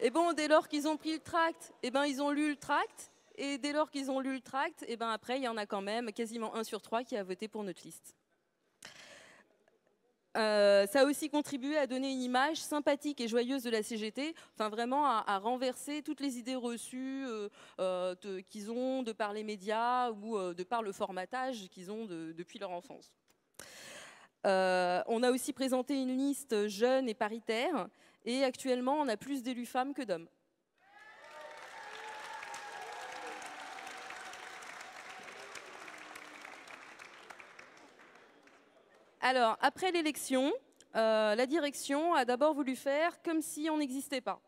Et bon, dès lors qu'ils ont pris le tract, eh ben, ils ont lu le tract. Et dès lors qu'ils ont lu le tract, eh ben, après, il y en a quand même quasiment 1 sur 3 qui a voté pour notre liste. Ça a aussi contribué à donner une image sympathique et joyeuse de la CGT, enfin vraiment à renverser toutes les idées reçues qu'ils ont de par les médias ou de par le formatage qu'ils ont depuis leur enfance. On a aussi présenté une liste jeune et paritaire, et actuellement, on a plus d'élus femmes que d'hommes. Alors, après l'élection, la direction a d'abord voulu faire comme si on n'existait pas.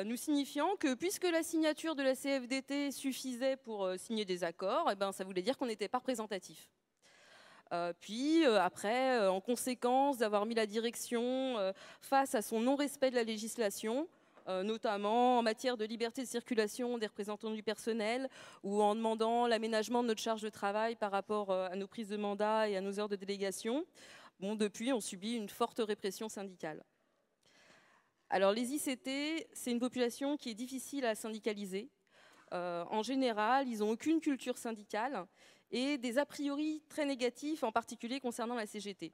nous signifiant que puisque la signature de la CFDT suffisait pour signer des accords, eh ben, ça voulait dire qu'on n'était pas représentatif. Puis après, en conséquence d'avoir mis la direction face à son non-respect de la législation, notamment en matière de liberté de circulation des représentants du personnel ou en demandant l'aménagement de notre charge de travail par rapport à nos prises de mandat et à nos heures de délégation, bon, depuis, on subit une forte répression syndicale. Alors les ICT, c'est une population qui est difficile à syndicaliser. En général, ils n'ont aucune culture syndicale et des a priori très négatifs, en particulier concernant la CGT.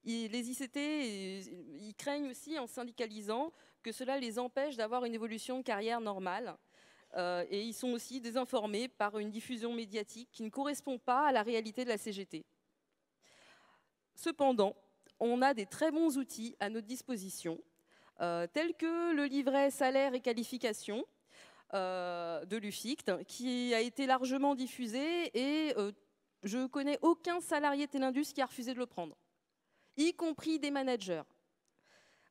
Les ICT, ils craignent aussi en syndicalisant que cela les empêche d'avoir une évolution de carrière normale. Et ils sont aussi désinformés par une diffusion médiatique qui ne correspond pas à la réalité de la CGT. Cependant, on a des très bons outils à notre disposition, tels que le livret salaire et qualification de l'UFICT, qui a été largement diffusé et je ne connais aucun salarié Telindus qui a refusé de le prendre, y compris des managers.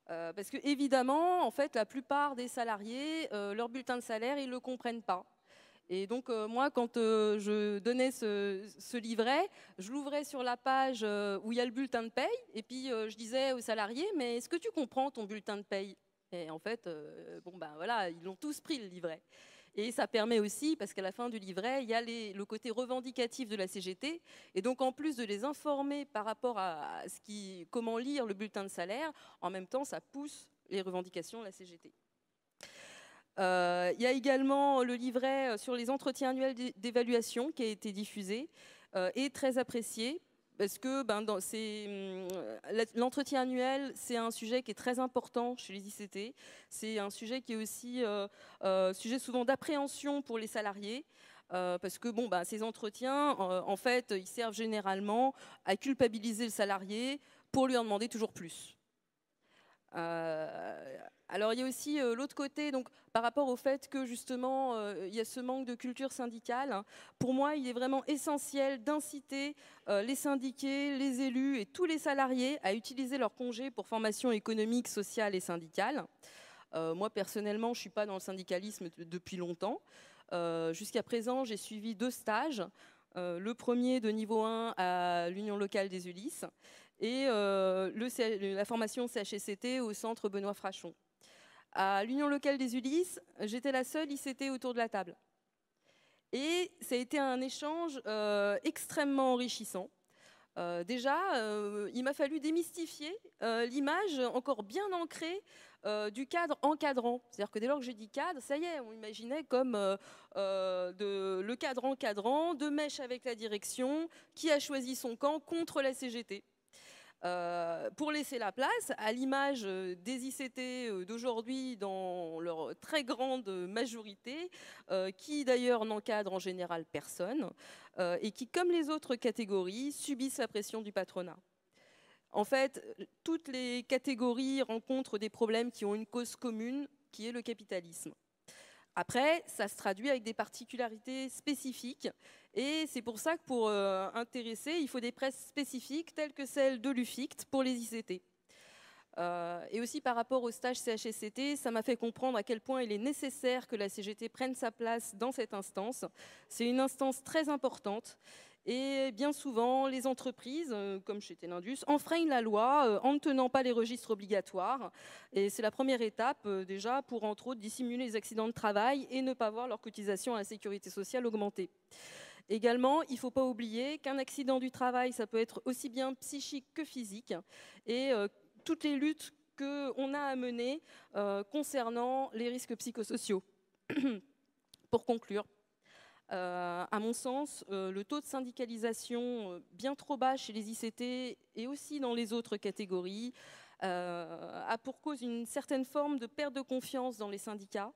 Parce que évidemment, en fait, la plupart des salariés, leur bulletin de salaire, ils ne le comprennent pas. Et donc moi, quand je donnais ce livret, je l'ouvrais sur la page où il y a le bulletin de paye, et puis je disais aux salariés, mais est-ce que tu comprends ton bulletin de paye? Et en fait, bon ben voilà, ils l'ont tous pris le livret. Et ça permet aussi, parce qu'à la fin du livret, il y a le côté revendicatif de la CGT. Et donc, en plus de les informer par rapport à comment lire le bulletin de salaire, en même temps, ça pousse les revendications de la CGT. Il y a également le livret sur les entretiens annuels d'évaluation qui a été diffusé et très apprécié. Parce que l'entretien annuel, c'est un sujet qui est très important chez les ICT. C'est un sujet qui est aussi sujet souvent d'appréhension pour les salariés. Parce que ces entretiens, en fait, ils servent généralement à culpabiliser le salarié pour lui en demander toujours plus. Alors il y a aussi l'autre côté, donc par rapport au fait que justement il y a ce manque de culture syndicale. Pour moi, il est vraiment essentiel d'inciter les syndiqués, les élus et tous les salariés à utiliser leur congé pour formation économique, sociale et syndicale. Moi personnellement, je ne suis pas dans le syndicalisme depuis longtemps. Jusqu'à présent, j'ai suivi 2 stages. Le premier de niveau 1 à l'Union locale des Ulis et la formation CHSCT au centre Benoît Frachon. À l'Union locale des Ulis, j'étais la seule ICT autour de la table. Et ça a été un échange extrêmement enrichissant. Déjà, il m'a fallu démystifier l'image encore bien ancrée du cadre encadrant. C'est-à-dire que dès lors que j'ai dit cadre, ça y est, on imaginait comme le cadre encadrant, de mèche avec la direction, qui a choisi son camp contre la CGT. Pour laisser la place à l'image des ICT d'aujourd'hui dans leur très grande majorité, qui d'ailleurs n'encadrent en général personne, et qui, comme les autres catégories, subissent la pression du patronat. En fait, toutes les catégories rencontrent des problèmes qui ont une cause commune, qui est le capitalisme. Après, ça se traduit avec des particularités spécifiques et c'est pour ça que pour intéresser, il faut des presses spécifiques telles que celle de l'UFICT pour les ICT. Et aussi par rapport au stage CHSCT, ça m'a fait comprendre à quel point il est nécessaire que la CGT prenne sa place dans cette instance. C'est une instance très importante. Et bien souvent, les entreprises, comme chez Telindus, enfreignent la loi en ne tenant pas les registres obligatoires. Et c'est la première étape déjà pour, entre autres, dissimuler les accidents de travail et ne pas voir leur cotisation à la sécurité sociale augmenter. Également, il ne faut pas oublier qu'un accident du travail, ça peut être aussi bien psychique que physique. Et toutes les luttes qu'on a à mener concernant les risques psychosociaux. Pour conclure, à mon sens, le taux de syndicalisation bien trop bas chez les ICT et aussi dans les autres catégories a pour cause une certaine forme de perte de confiance dans les syndicats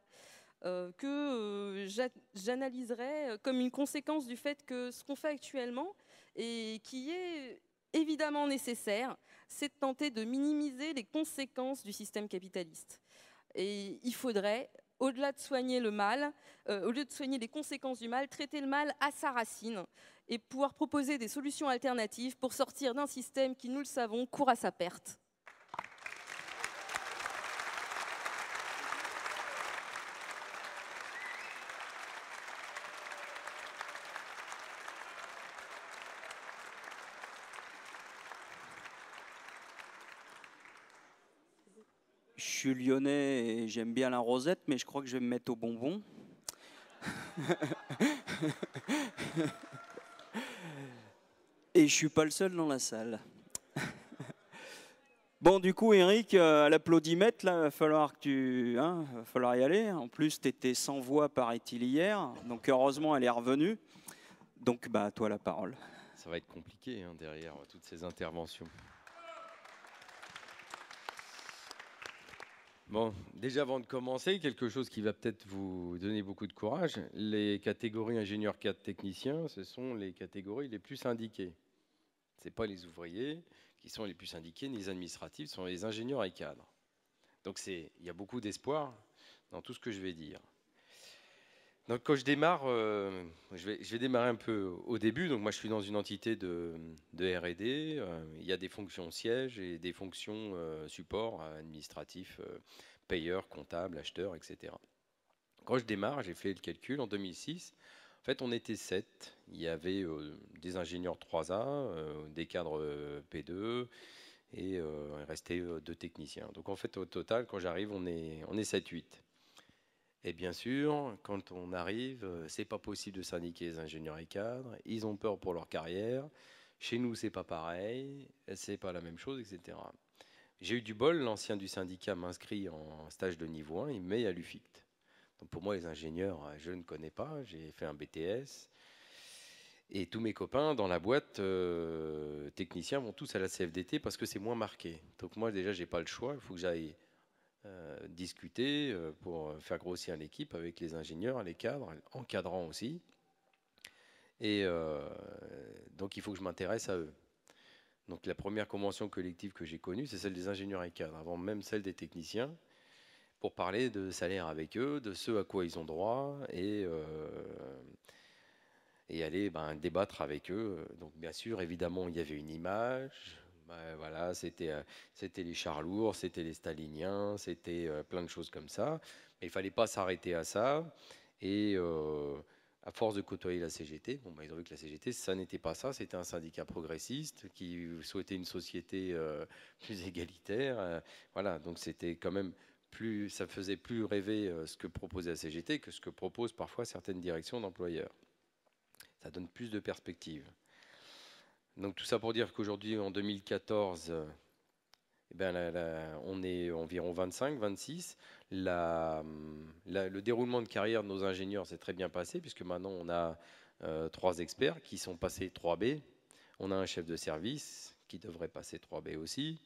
que j'analyserais comme une conséquence du fait que ce qu'on fait actuellement et qui est évidemment nécessaire, c'est de tenter de minimiser les conséquences du système capitaliste. Et il faudrait, au-delà de soigner le mal, au lieu de soigner les conséquences du mal, traiter le mal à sa racine et pouvoir proposer des solutions alternatives pour sortir d'un système qui, nous le savons, court à sa perte. Je suis lyonnais et j'aime bien la rosette, mais je crois que je vais me mettre au bonbon. Et je suis pas le seul dans la salle. Bon, du coup, Eric, à l'applaudimètre, là, va falloir y aller. En plus, tu étais sans voix, paraît-il, hier. Donc, heureusement, elle est revenue. Donc, à toi la parole. Ça va être compliqué derrière toutes ces interventions. Bon, déjà avant de commencer, quelque chose qui va peut-être vous donner beaucoup de courage. Les catégories ingénieurs cadres techniciens, ce sont les catégories les plus syndiquées. Ce n'est pas les ouvriers qui sont les plus syndiqués, ni les administratifs, ce sont les ingénieurs et cadres. Donc il y a beaucoup d'espoir dans tout ce que je vais dire. Donc quand je démarre, je vais démarrer un peu au début. Donc moi je suis dans une entité de R&D. Il y a des fonctions sièges et des fonctions support, administratifs, payeurs, comptables, acheteurs, etc. Quand je démarre, j'ai fait le calcul en 2006. En fait, on était 7. Il y avait des ingénieurs 3A, des cadres P2 et il restait 2 techniciens. Donc en fait, au total, quand j'arrive, on est 7-8. Et bien sûr, quand on arrive, c'est pas possible de syndiquer les ingénieurs et cadres. Ils ont peur pour leur carrière. Chez nous, c'est pas pareil. C'est pas la même chose, etc. J'ai eu du bol. L'ancien du syndicat m'inscrit en stage de niveau 1. Il me met à l'UFICT. Donc pour moi, les ingénieurs, je ne connais pas. J'ai fait un BTS. Et tous mes copains dans la boîte, techniciens, vont tous à la CFDT parce que c'est moins marqué. Donc moi, déjà, j'ai pas le choix. Il faut que j'aille discuter pour faire grossir l'équipe avec les ingénieurs, les cadres, encadrant aussi. Et donc il faut que je m'intéresse à eux. Donc la première convention collective que j'ai connue, c'est celle des ingénieurs et cadres, avant même celle des techniciens, pour parler de salaire avec eux, de ce à quoi ils ont droit, et aller débattre avec eux. Donc bien sûr, évidemment, il y avait une image. Voilà, c'était les chars lourds, c'était les staliniens, c'était plein de choses comme ça. Mais il ne fallait pas s'arrêter à ça. Et à force de côtoyer la CGT, ils ont vu que la CGT, ça n'était pas ça. C'était un syndicat progressiste qui souhaitait une société plus égalitaire. Voilà, donc c'était quand même plus, ça faisait plus rêver ce que proposait la CGT que ce que proposent parfois certaines directions d'employeurs. Ça donne plus de perspectives. Donc tout ça pour dire qu'aujourd'hui, en 2014, on est environ 25, 26. Le déroulement de carrière de nos ingénieurs s'est très bien passé, puisque maintenant on a 3 experts qui sont passés 3B. On a un chef de service qui devrait passer 3B aussi.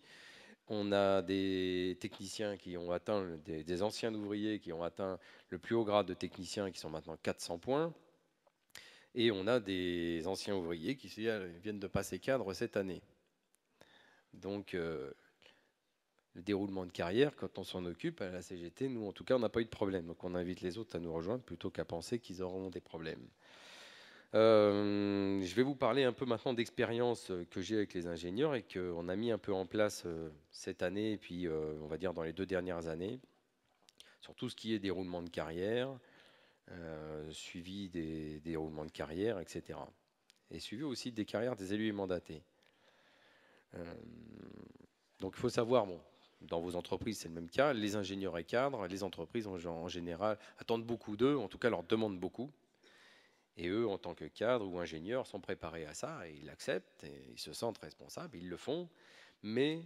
On a des techniciens qui ont atteint, des anciens ouvriers qui ont atteint le plus haut grade de technicien, qui sont maintenant 400 points. Et on a des anciens ouvriers qui viennent de passer cadre cette année. Donc, le déroulement de carrière, quand on s'en occupe à la CGT, nous, en tout cas, on n'a pas eu de problème. Donc, on invite les autres à nous rejoindre plutôt qu'à penser qu'ils auront des problèmes. Je vais vous parler un peu maintenant d'expérience que j'ai avec les ingénieurs et qu'on a mis un peu en place cette année et puis, on va dire, dans les 2 dernières années, sur tout ce qui est déroulement de carrière, suivi des déroulements de carrière, etc. Et suivi aussi des carrières des élus et mandatés. Donc il faut savoir, dans vos entreprises c'est le même cas, les ingénieurs et cadres, les entreprises en général attendent beaucoup d'eux, en tout cas leur demandent beaucoup. Et eux, en tant que cadres ou ingénieurs, sont préparés à ça, et ils l'acceptent, et ils se sentent responsables, ils le font, mais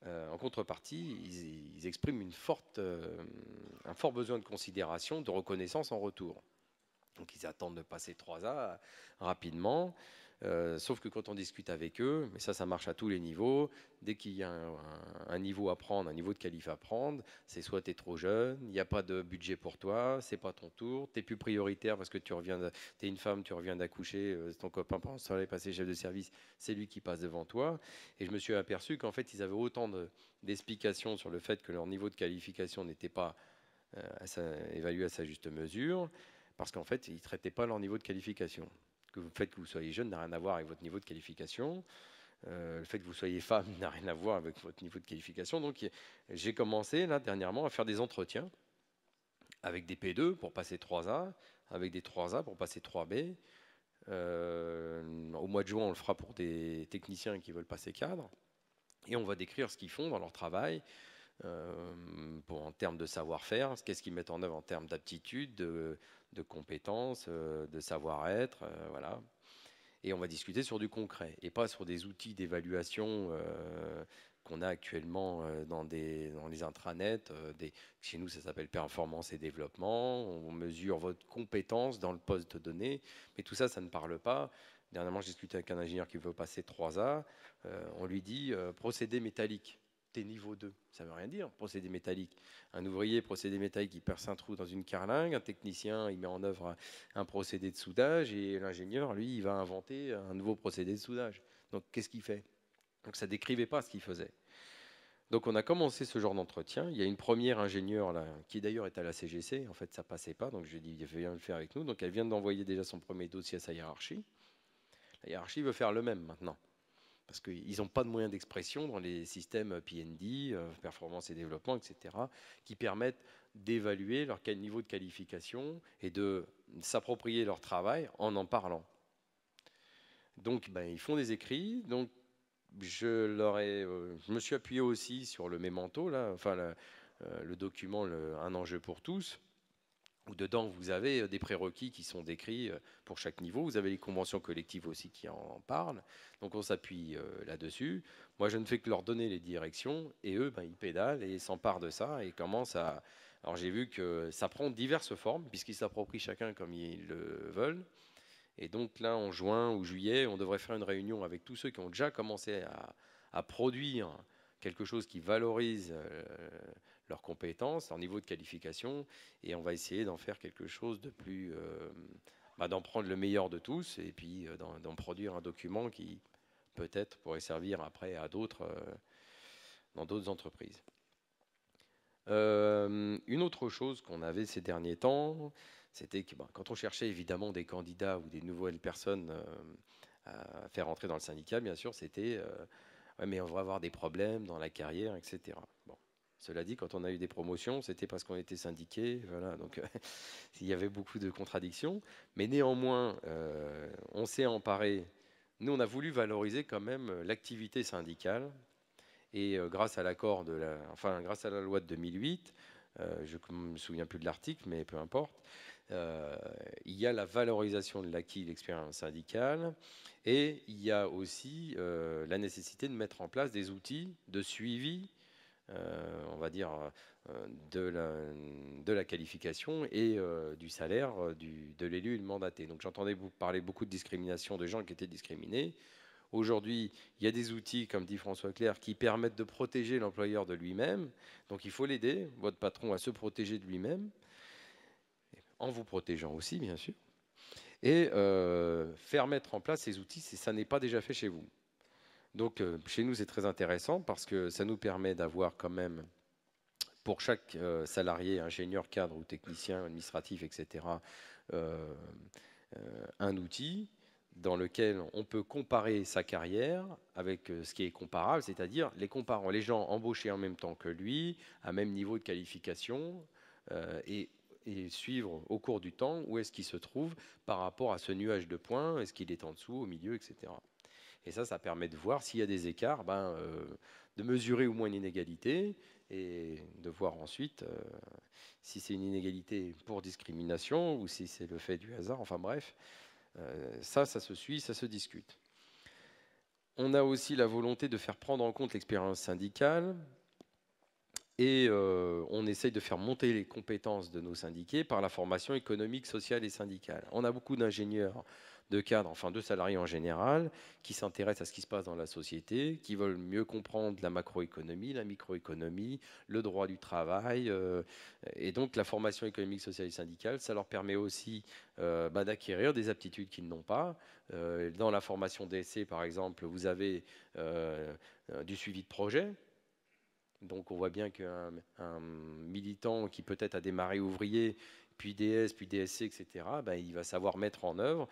en contrepartie, ils expriment un fort besoin de considération, de reconnaissance en retour. Donc ils attendent de passer 3A rapidement, sauf que quand on discute avec eux, mais ça marche à tous les niveaux, dès qu'il y a un niveau à prendre, un niveau de qualif à prendre, c'est soit tu es trop jeune, il n'y a pas de budget pour toi, c'est pas ton tour, tu n'es plus prioritaire parce que tu es une femme, tu reviens d'accoucher, ton copain pense que ça allait passer chef de service, c'est lui qui passe devant toi. Et je me suis aperçu qu'en fait ils avaient autant d'explications sur le fait que leur niveau de qualification n'était pas évalué à sa juste mesure, parce qu'en fait ils ne traitaient pas leur niveau de qualification. Le fait que vous soyez jeune n'a rien à voir avec votre niveau de qualification. Le fait que vous soyez femme n'a rien à voir avec votre niveau de qualification. Donc j'ai commencé là dernièrement à faire des entretiens avec des P2 pour passer 3A, avec des 3A pour passer 3B. Au mois de juin, on le fera pour des techniciens qui veulent passer cadre. Et on va décrire ce qu'ils font dans leur travail, en termes de savoir-faire, qu'est-ce qu'ils mettent en œuvre en termes d'aptitude, de compétences, de savoir-être, voilà. Et on va discuter sur du concret et pas sur des outils d'évaluation qu'on a actuellement dans les intranets. Chez nous, ça s'appelle performance et développement. On mesure votre compétence dans le poste de données, mais tout ça, ça ne parle pas. Dernièrement, j'ai discuté avec un ingénieur qui veut passer 3A. On lui dit procédé métallique. T'es niveau 2. Ça ne veut rien dire, procédé métallique. Un ouvrier, procédé métallique, il perce un trou dans une carlingue. Un technicien, il met en œuvre un procédé de soudage. Et l'ingénieur, lui, il va inventer un nouveau procédé de soudage. Donc, qu'est-ce qu'il fait? Donc, ça ne décrivait pas ce qu'il faisait. Donc, on a commencé ce genre d'entretien. Il y a une première ingénieure, là, qui d'ailleurs est à la CGC. En fait, ça ne passait pas. Donc, je lui ai dit, viens le faire avec nous. Donc, elle vient d'envoyer déjà son premier dossier à sa hiérarchie. La hiérarchie veut faire le même maintenant. Parce qu'ils n'ont pas de moyens d'expression dans les systèmes PND, performance et développement, etc., qui permettent d'évaluer leur niveau de qualification et de s'approprier leur travail en parlant. Donc, ils font des écrits. Donc, je me suis appuyé aussi sur le mémento, là, enfin, le document Un enjeu pour tous, où dedans, vous avez des prérequis qui sont décrits pour chaque niveau. Vous avez les conventions collectives aussi qui en parlent. Donc, on s'appuie là-dessus. Moi, je ne fais que leur donner les directions. Et eux, ils pédalent et s'emparent de ça et commencent à... Alors, j'ai vu que ça prend diverses formes, puisqu'ils s'approprient chacun comme ils le veulent. Et donc, là, en juin ou juillet, on devrait faire une réunion avec tous ceux qui ont déjà commencé à produire quelque chose qui valorise leurs compétences, leur niveau de qualification, et on va essayer d'en faire quelque chose de plus, d'en prendre le meilleur de tous, et puis d'en produire un document qui peut-être pourrait servir après à d'autres, dans d'autres entreprises. Une autre chose qu'on avait ces derniers temps, c'était que quand on cherchait évidemment des candidats ou des nouvelles personnes à faire entrer dans le syndicat, bien sûr, c'était ouais, mais on va avoir des problèmes dans la carrière, etc. Bon. Cela dit, quand on a eu des promotions, c'était parce qu'on était syndiqué, voilà, donc il y avait beaucoup de contradictions. Mais néanmoins, on s'est emparé. Nous, on a voulu valoriser quand même l'activité syndicale. Et grâce à l'accord grâce à la loi de 2008, je ne me souviens plus de l'article, mais peu importe, il y a la valorisation de l'acquis de l'expérience syndicale et il y a aussi la nécessité de mettre en place des outils de suivi, on va dire, de la qualification et du salaire de l'élu et le mandaté. Donc j'entendais vous parler beaucoup de discrimination, de gens qui étaient discriminés. Aujourd'hui, il y a des outils, comme dit François Clerc, qui permettent de protéger l'employeur de lui-même. Donc il faut l'aider, votre patron, à se protéger de lui-même, en vous protégeant aussi, bien sûr. Et faire mettre en place ces outils, si ça n'est pas déjà fait chez vous. Donc chez nous, c'est très intéressant parce que ça nous permet d'avoir quand même, pour chaque salarié, ingénieur, cadre ou technicien administratif, etc., un outil dans lequel on peut comparer sa carrière avec ce qui est comparable, c'est-à-dire les gens embauchés en même temps que lui, à même niveau de qualification, et suivre au cours du temps où est-ce qu'il se trouve par rapport à ce nuage de points, est-ce qu'il est en dessous, au milieu, etc. Et ça permet de voir s'il y a des écarts, de mesurer au moins une inégalité et de voir ensuite si c'est une inégalité pour discrimination ou si c'est le fait du hasard, enfin bref. Ça se suit, ça se discute. On a aussi la volonté de faire prendre en compte l'expérience syndicale et on essaye de faire monter les compétences de nos syndiqués par la formation économique, sociale et syndicale. On a beaucoup d'ingénieurs, de cadres, enfin de salariés en général, qui s'intéressent à ce qui se passe dans la société, qui veulent mieux comprendre la macroéconomie, la microéconomie, le droit du travail. Et donc la formation économique, sociale et syndicale, ça leur permet aussi d'acquérir des aptitudes qu'ils n'ont pas. Dans la formation DSC, par exemple, vous avez du suivi de projet. Donc on voit bien qu'un militant qui peut-être a démarré ouvrier, puis DS, puis DSC, etc., il va savoir mettre en œuvre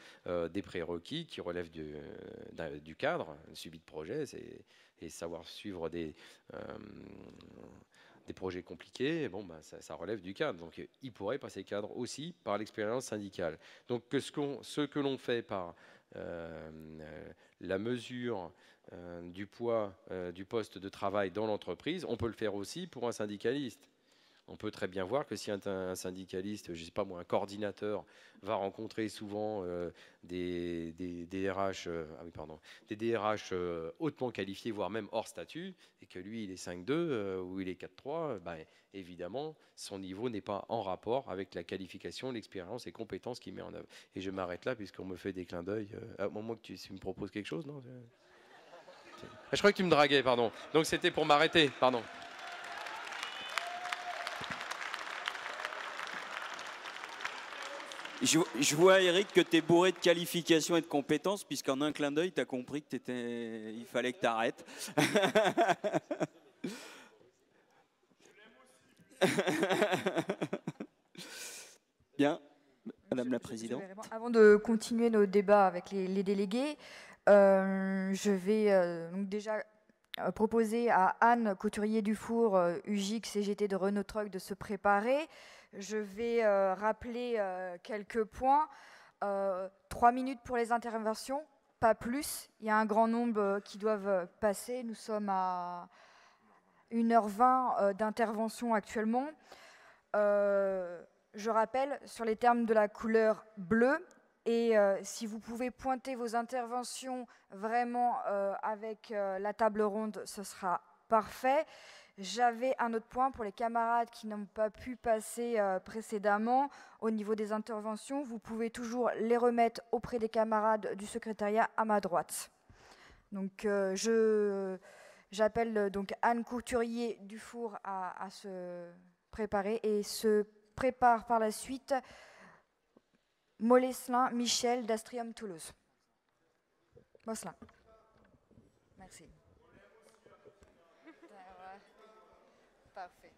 des prérequis qui relèvent du cadre, le suivi de projet, et savoir suivre des projets compliqués, ça relève du cadre. Donc il pourrait passer cadre aussi par l'expérience syndicale. Donc ce que l'on fait par la mesure du poids du poste de travail dans l'entreprise, on peut le faire aussi pour un syndicaliste. On peut très bien voir que si un syndicaliste, je ne sais pas moi, un coordinateur, va rencontrer souvent des DRH, des DRH hautement qualifiés, voire même hors statut, et que lui, il est 5-2 ou il est 4-3, ben, évidemment, son niveau n'est pas en rapport avec la qualification, l'expérience et compétences qu'il met en œuvre. Et je m'arrête là, puisqu'on me fait des clins d'œil. À un moment que tu me proposes quelque chose, non? Je crois que tu me draguais, pardon. Donc c'était pour m'arrêter, pardon. Je vois, Eric, que tu es bourré de qualifications et de compétences, puisqu'en un clin d'œil, tu as compris que il fallait que tu arrêtes. Bien, Madame la Présidente. Avant de continuer nos débats avec les délégués, je vais donc déjà proposer à Anne Couturier-Dufour, UGIC CGT de Renault Truck, de se préparer. Je vais rappeler quelques points. 3 minutes pour les interventions, pas plus. Il y a un grand nombre qui doivent passer. Nous sommes à 1h20 d'intervention actuellement. Je rappelle sur les termes de la couleur bleue. Et si vous pouvez pointer vos interventions vraiment avec la table ronde, ce sera parfait. J'avais un autre point pour les camarades qui n'ont pas pu passer précédemment. Au niveau des interventions, vous pouvez toujours les remettre auprès des camarades du secrétariat à ma droite. Donc j'appelle donc Anne Couturier-Dufour à se préparer et se prépare par la suite Moleslin Michel d'Astrium Toulouse. Moleslin. Merci. Parfait.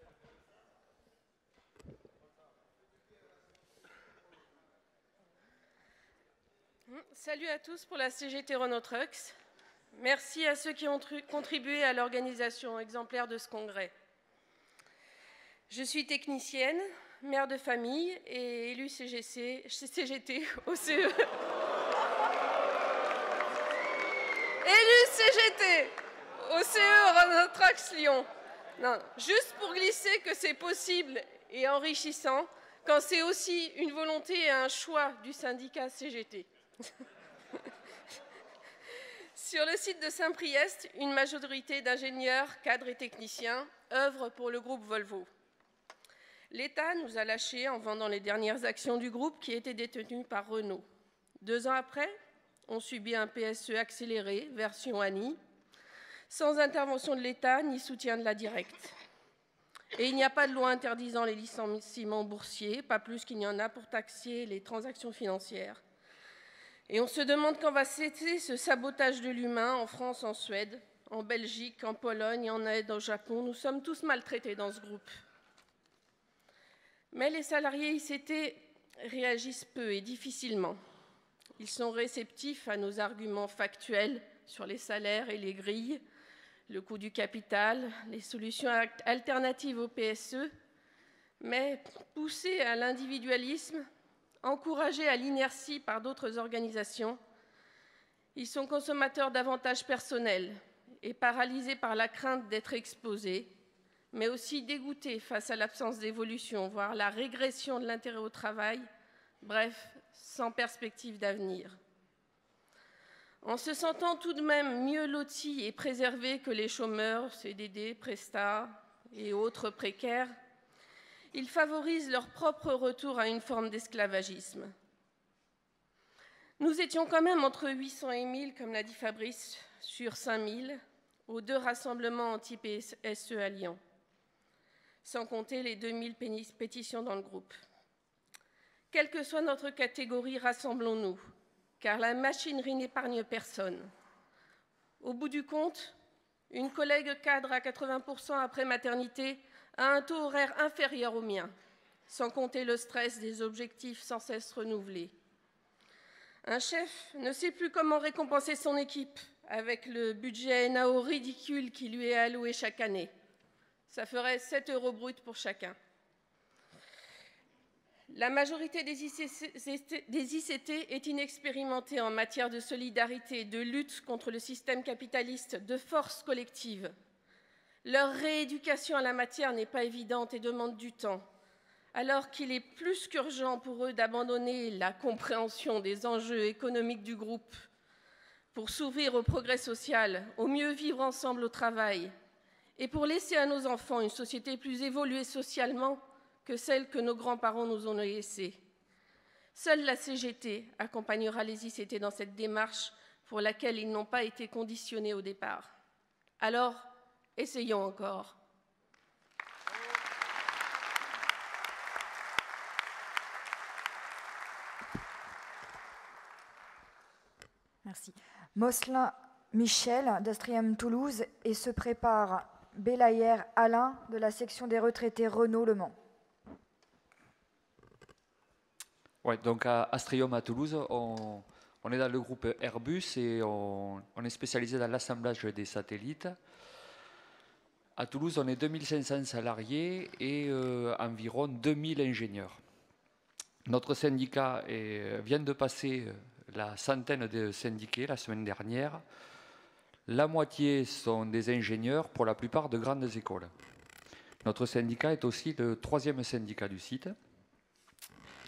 Salut à tous pour la CGT Renault Trucks. Merci à ceux qui ont contribué à l'organisation exemplaire de ce congrès. Je suis technicienne, mère de famille et élue CGT au CE. Élue CGT au CE Renault Trucks Lyon. Non, juste pour glisser que c'est possible et enrichissant quand c'est aussi une volonté et un choix du syndicat CGT. Sur le site de Saint-Priest, une majorité d'ingénieurs, cadres et techniciens œuvrent pour le groupe Volvo. L'État nous a lâchés en vendant les dernières actions du groupe qui étaient détenues par Renault. 2 ans après, on subit un PSE accéléré, version ANI, sans intervention de l'État ni soutien de la directe. Et il n'y a pas de loi interdisant les licenciements boursiers, pas plus qu'il n'y en a pour taxer les transactions financières. Et on se demande quand va cesser ce sabotage de l'humain en France, en Suède, en Belgique, en Pologne, en Inde, au Japon. Nous sommes tous maltraités dans ce groupe. Mais les salariés ICT réagissent peu et difficilement. Ils sont réceptifs à nos arguments factuels sur les salaires et les grilles, le coût du capital, les solutions alternatives au PSE, mais poussés à l'individualisme, encouragés à l'inertie par d'autres organisations, ils sont consommateurs d'avantages personnels et paralysés par la crainte d'être exposés, mais aussi dégoûtés face à l'absence d'évolution, voire la régression de l'intérêt au travail, bref, sans perspective d'avenir. En se sentant tout de même mieux lotis et préservés que les chômeurs, CDD, prestats et autres précaires, ils favorisent leur propre retour à une forme d'esclavagisme. Nous étions quand même entre 800 et 1000, comme l'a dit Fabrice, sur 5000, aux 2 rassemblements anti-PSE à Lyon, sans compter les 2000 pétitions dans le groupe. Quelle que soit notre catégorie, rassemblons-nous, car la machinerie n'épargne personne. Au bout du compte, une collègue cadre à 80% après maternité a un taux horaire inférieur au mien, sans compter le stress des objectifs sans cesse renouvelés. Un chef ne sait plus comment récompenser son équipe avec le budget NAO ridicule qui lui est alloué chaque année. Ça ferait 7 € brut pour chacun. La majorité des ICT est inexpérimentée en matière de solidarité et de lutte contre le système capitaliste de force collective. Leur rééducation à la matière n'est pas évidente et demande du temps, alors qu'il est plus qu'urgent pour eux d'abandonner la compréhension des enjeux économiques du groupe pour s'ouvrir au progrès social, au mieux vivre ensemble au travail, et pour laisser à nos enfants une société plus évoluée socialement que celle que nos grands-parents nous ont laissée. Seule la CGT accompagnera les ICT dans cette démarche pour laquelle ils n'ont pas été conditionnés au départ. Alors, essayons encore. Merci. Mosselin Michel d'Astrium Toulouse et se prépare Belayer Alain de la section des retraités Renault Le Mans. Ouais, donc à Astrium à Toulouse, on est dans le groupe Airbus et on est spécialisé dans l'assemblage des satellites. À Toulouse, on est 2500 salariés et environ 2000 ingénieurs. Notre syndicat vient de passer la centaine de syndiqués la semaine dernière. La moitié sont des ingénieurs, pour la plupart de grandes écoles. Notre syndicat est aussi le 3e syndicat du site.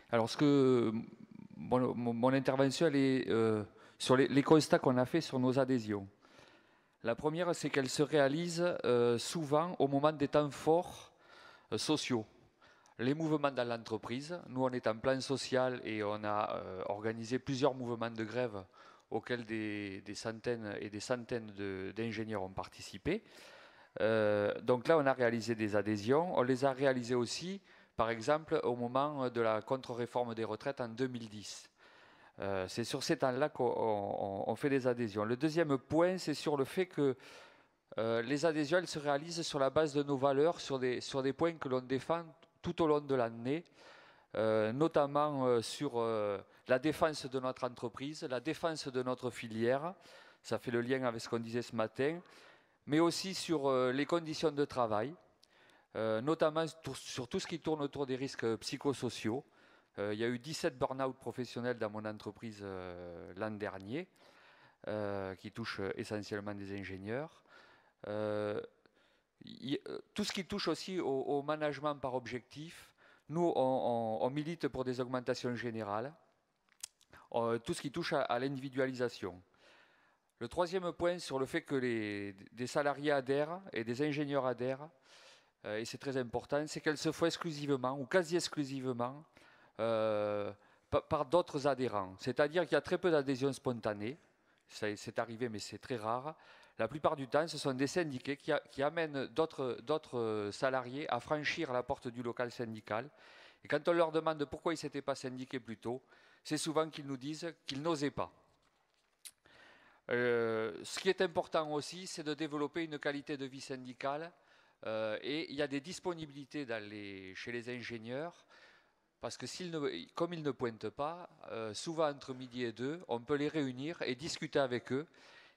Alors, mon intervention elle est sur les constats qu'on a fait sur nos adhésions. La première, c'est qu'elles se réalisent souvent au moment des temps forts sociaux. Les mouvements dans l'entreprise. Nous, on est en plan social et on a organisé plusieurs mouvements de grève auxquels des centaines et des centaines d'ingénieurs ont participé. Donc là, on a réalisé des adhésions. On les a réalisées aussi, par exemple, au moment de la contre-réforme des retraites en 2010. C'est sur ces temps-là qu'on fait des adhésions. Le deuxième point, c'est sur le fait que les adhésions elles se réalisent sur la base de nos valeurs, sur des points que l'on défend tout au long de l'année, notamment sur la défense de notre entreprise, la défense de notre filière, ça fait le lien avec ce qu'on disait ce matin, mais aussi sur les conditions de travail, notamment sur tout ce qui tourne autour des risques psychosociaux. Il y a eu 17 burn-out professionnels dans mon entreprise l'an dernier, qui touchent essentiellement des ingénieurs. Tout ce qui touche aussi au management par objectif, nous on milite pour des augmentations générales, tout ce qui touche à l'individualisation. Le troisième point sur le fait que des salariés adhèrent et des ingénieurs adhèrent, et c'est très important, c'est qu'elles se font exclusivement ou quasi exclusivement par d'autres adhérents. C'est-à-dire qu'il y a très peu d'adhésions spontanées, c'est arrivé mais c'est très rare. La plupart du temps, ce sont des syndiqués qui amènent d'autres salariés à franchir la porte du local syndical. Et quand on leur demande pourquoi ils ne s'étaient pas syndiqués plus tôt, c'est souvent qu'ils nous disent qu'ils n'osaient pas. Ce qui est important aussi, c'est de développer une qualité de vie syndicale. Et il y a des disponibilités chez les ingénieurs, parce que comme ils ne pointent pas, souvent entre midi et 2, on peut les réunir et discuter avec eux,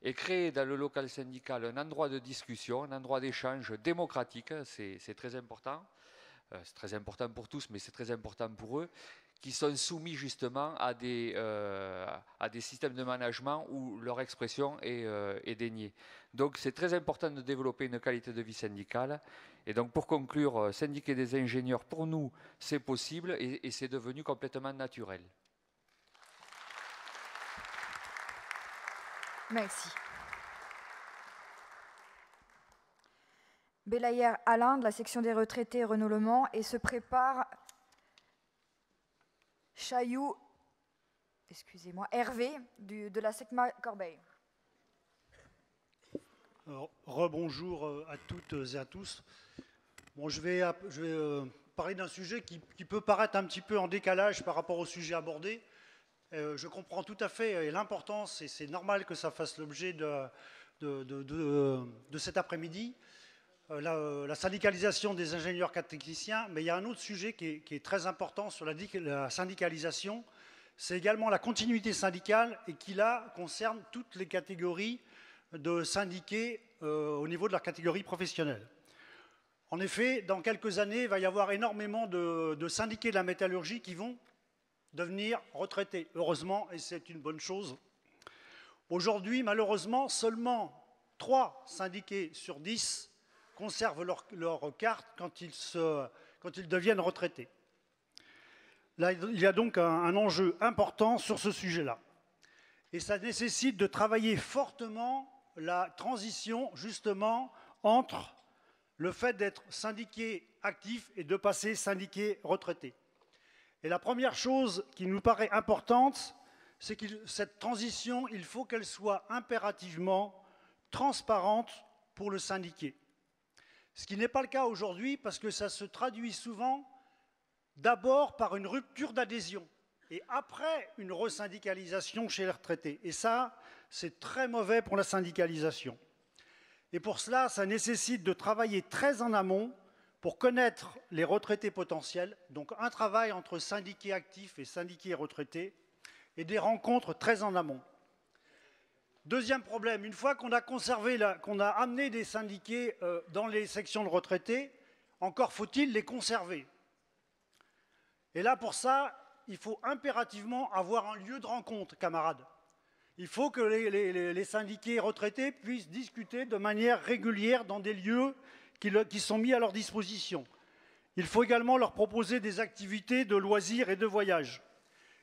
et créer dans le local syndical un endroit de discussion, un endroit d'échange démocratique, c'est très important. C'est très important pour tous, mais c'est très important pour eux, qui sont soumis justement à des systèmes de management où leur expression est déniée. Donc c'est très important de développer une qualité de vie syndicale. Et donc pour conclure, syndiquer des ingénieurs, pour nous, c'est possible et c'est devenu complètement naturel. Merci. Belayer Alain de la section des retraités Renault Le Mans et se prépare Chailloux, excusez-moi, Hervé de la SECMA Corbeil. Rebonjour à toutes et à tous. Bon, je vais parler d'un sujet qui peut paraître un petit peu en décalage par rapport au sujet abordé. Je comprends tout à fait l'importance et c'est normal que ça fasse l'objet de cet après-midi. La syndicalisation des ingénieurs cadres techniciens, mais il y a un autre sujet qui est très important sur la syndicalisation, c'est également la continuité syndicale et qui là concerne toutes les catégories de syndiqués au niveau de leur catégorie professionnelle. En effet, dans quelques années, il va y avoir énormément de syndiqués de la métallurgie qui vont devenir retraités, heureusement, et c'est une bonne chose. Aujourd'hui, malheureusement, seulement 3 syndiqués sur 10 conservent leur carte quand ils deviennent retraités. Là, il y a donc un enjeu important sur ce sujet-là. Et ça nécessite de travailler fortement la transition, justement, entre le fait d'être syndiqué actif et de passer syndiqué retraité. Et la première chose qui nous paraît importante, c'est que cette transition, il faut qu'elle soit impérativement transparente pour le syndiqué. Ce qui n'est pas le cas aujourd'hui parce que ça se traduit souvent d'abord par une rupture d'adhésion et après une resyndicalisation chez les retraités. Et ça, c'est très mauvais pour la syndicalisation. Et pour cela, ça nécessite de travailler très en amont pour connaître les retraités potentiels, donc un travail entre syndiqués actifs et syndiqués retraités, et des rencontres très en amont. Deuxième problème, une fois qu'on a qu'on a amené des syndiqués dans les sections de retraités, encore faut-il les conserver. Et là, pour ça, il faut impérativement avoir un lieu de rencontre, camarades. Il faut que les syndiqués retraités puissent discuter de manière régulière dans des lieux qui sont mis à leur disposition. Il faut également leur proposer des activités de loisirs et de voyage.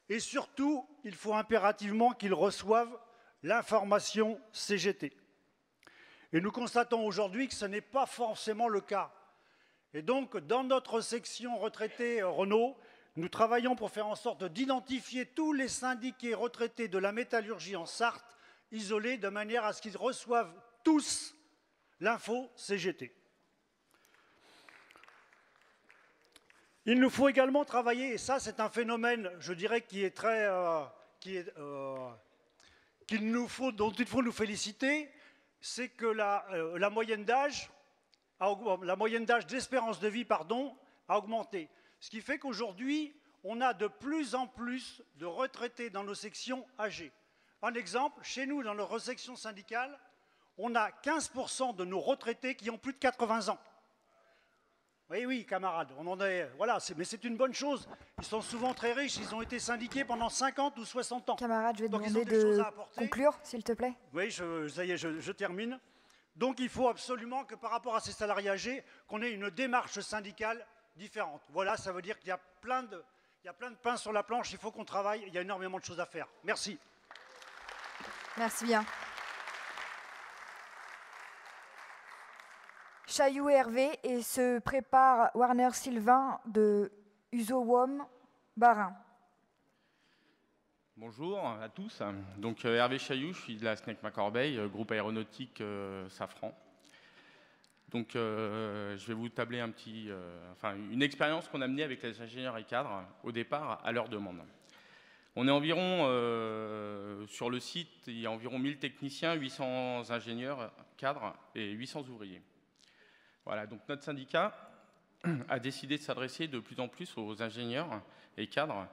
Et surtout, il faut impérativement qu'ils reçoivent l'information CGT. Et nous constatons aujourd'hui que ce n'est pas forcément le cas. Et donc, dans notre section retraités Renault, nous travaillons pour faire en sorte d'identifier tous les syndiqués retraités de la métallurgie en Sarthe, isolés de manière à ce qu'ils reçoivent tous l'info CGT. Il nous faut également travailler, et ça c'est un phénomène, je dirais, qui est très, dont il faut nous féliciter, c'est que la moyenne d'âge d'espérance de vie, a augmenté. Ce qui fait qu'aujourd'hui, on a de plus en plus de retraités dans nos sections âgées. Un exemple, chez nous, dans notre section syndicale, on a 15% de nos retraités qui ont plus de 80 ans. Oui, oui, camarades, on en est. Voilà, mais c'est une bonne chose. Ils sont souvent très riches, ils ont été syndiqués pendant 50 ou 60 ans. Camarades, je vais te Donc, demander ils ont des choses de à apporter. conclure, s'il te plaît. Oui, ça y est, je termine. Donc il faut absolument que par rapport à ces salariés âgés, qu'on ait une démarche syndicale différente. Voilà, ça veut dire qu'il y a plein de pain sur la planche, il faut qu'on travaille, il y a énormément de choses à faire. Merci. Merci bien. Chailloux Hervé et se prépare Warner Sylvain de Uso-WOM Barin. Bonjour à tous. Donc Hervé Chailloux, je suis de la SNEC Macorbeil, groupe aéronautique Safran. Donc je vais vous tabler une expérience qu'on a menée avec les ingénieurs et cadres au départ à leur demande. On est environ, sur le site, il y a environ 1000 techniciens, 800 ingénieurs, cadres et 800 ouvriers. Voilà, donc notre syndicat a décidé de s'adresser de plus en plus aux ingénieurs et cadres.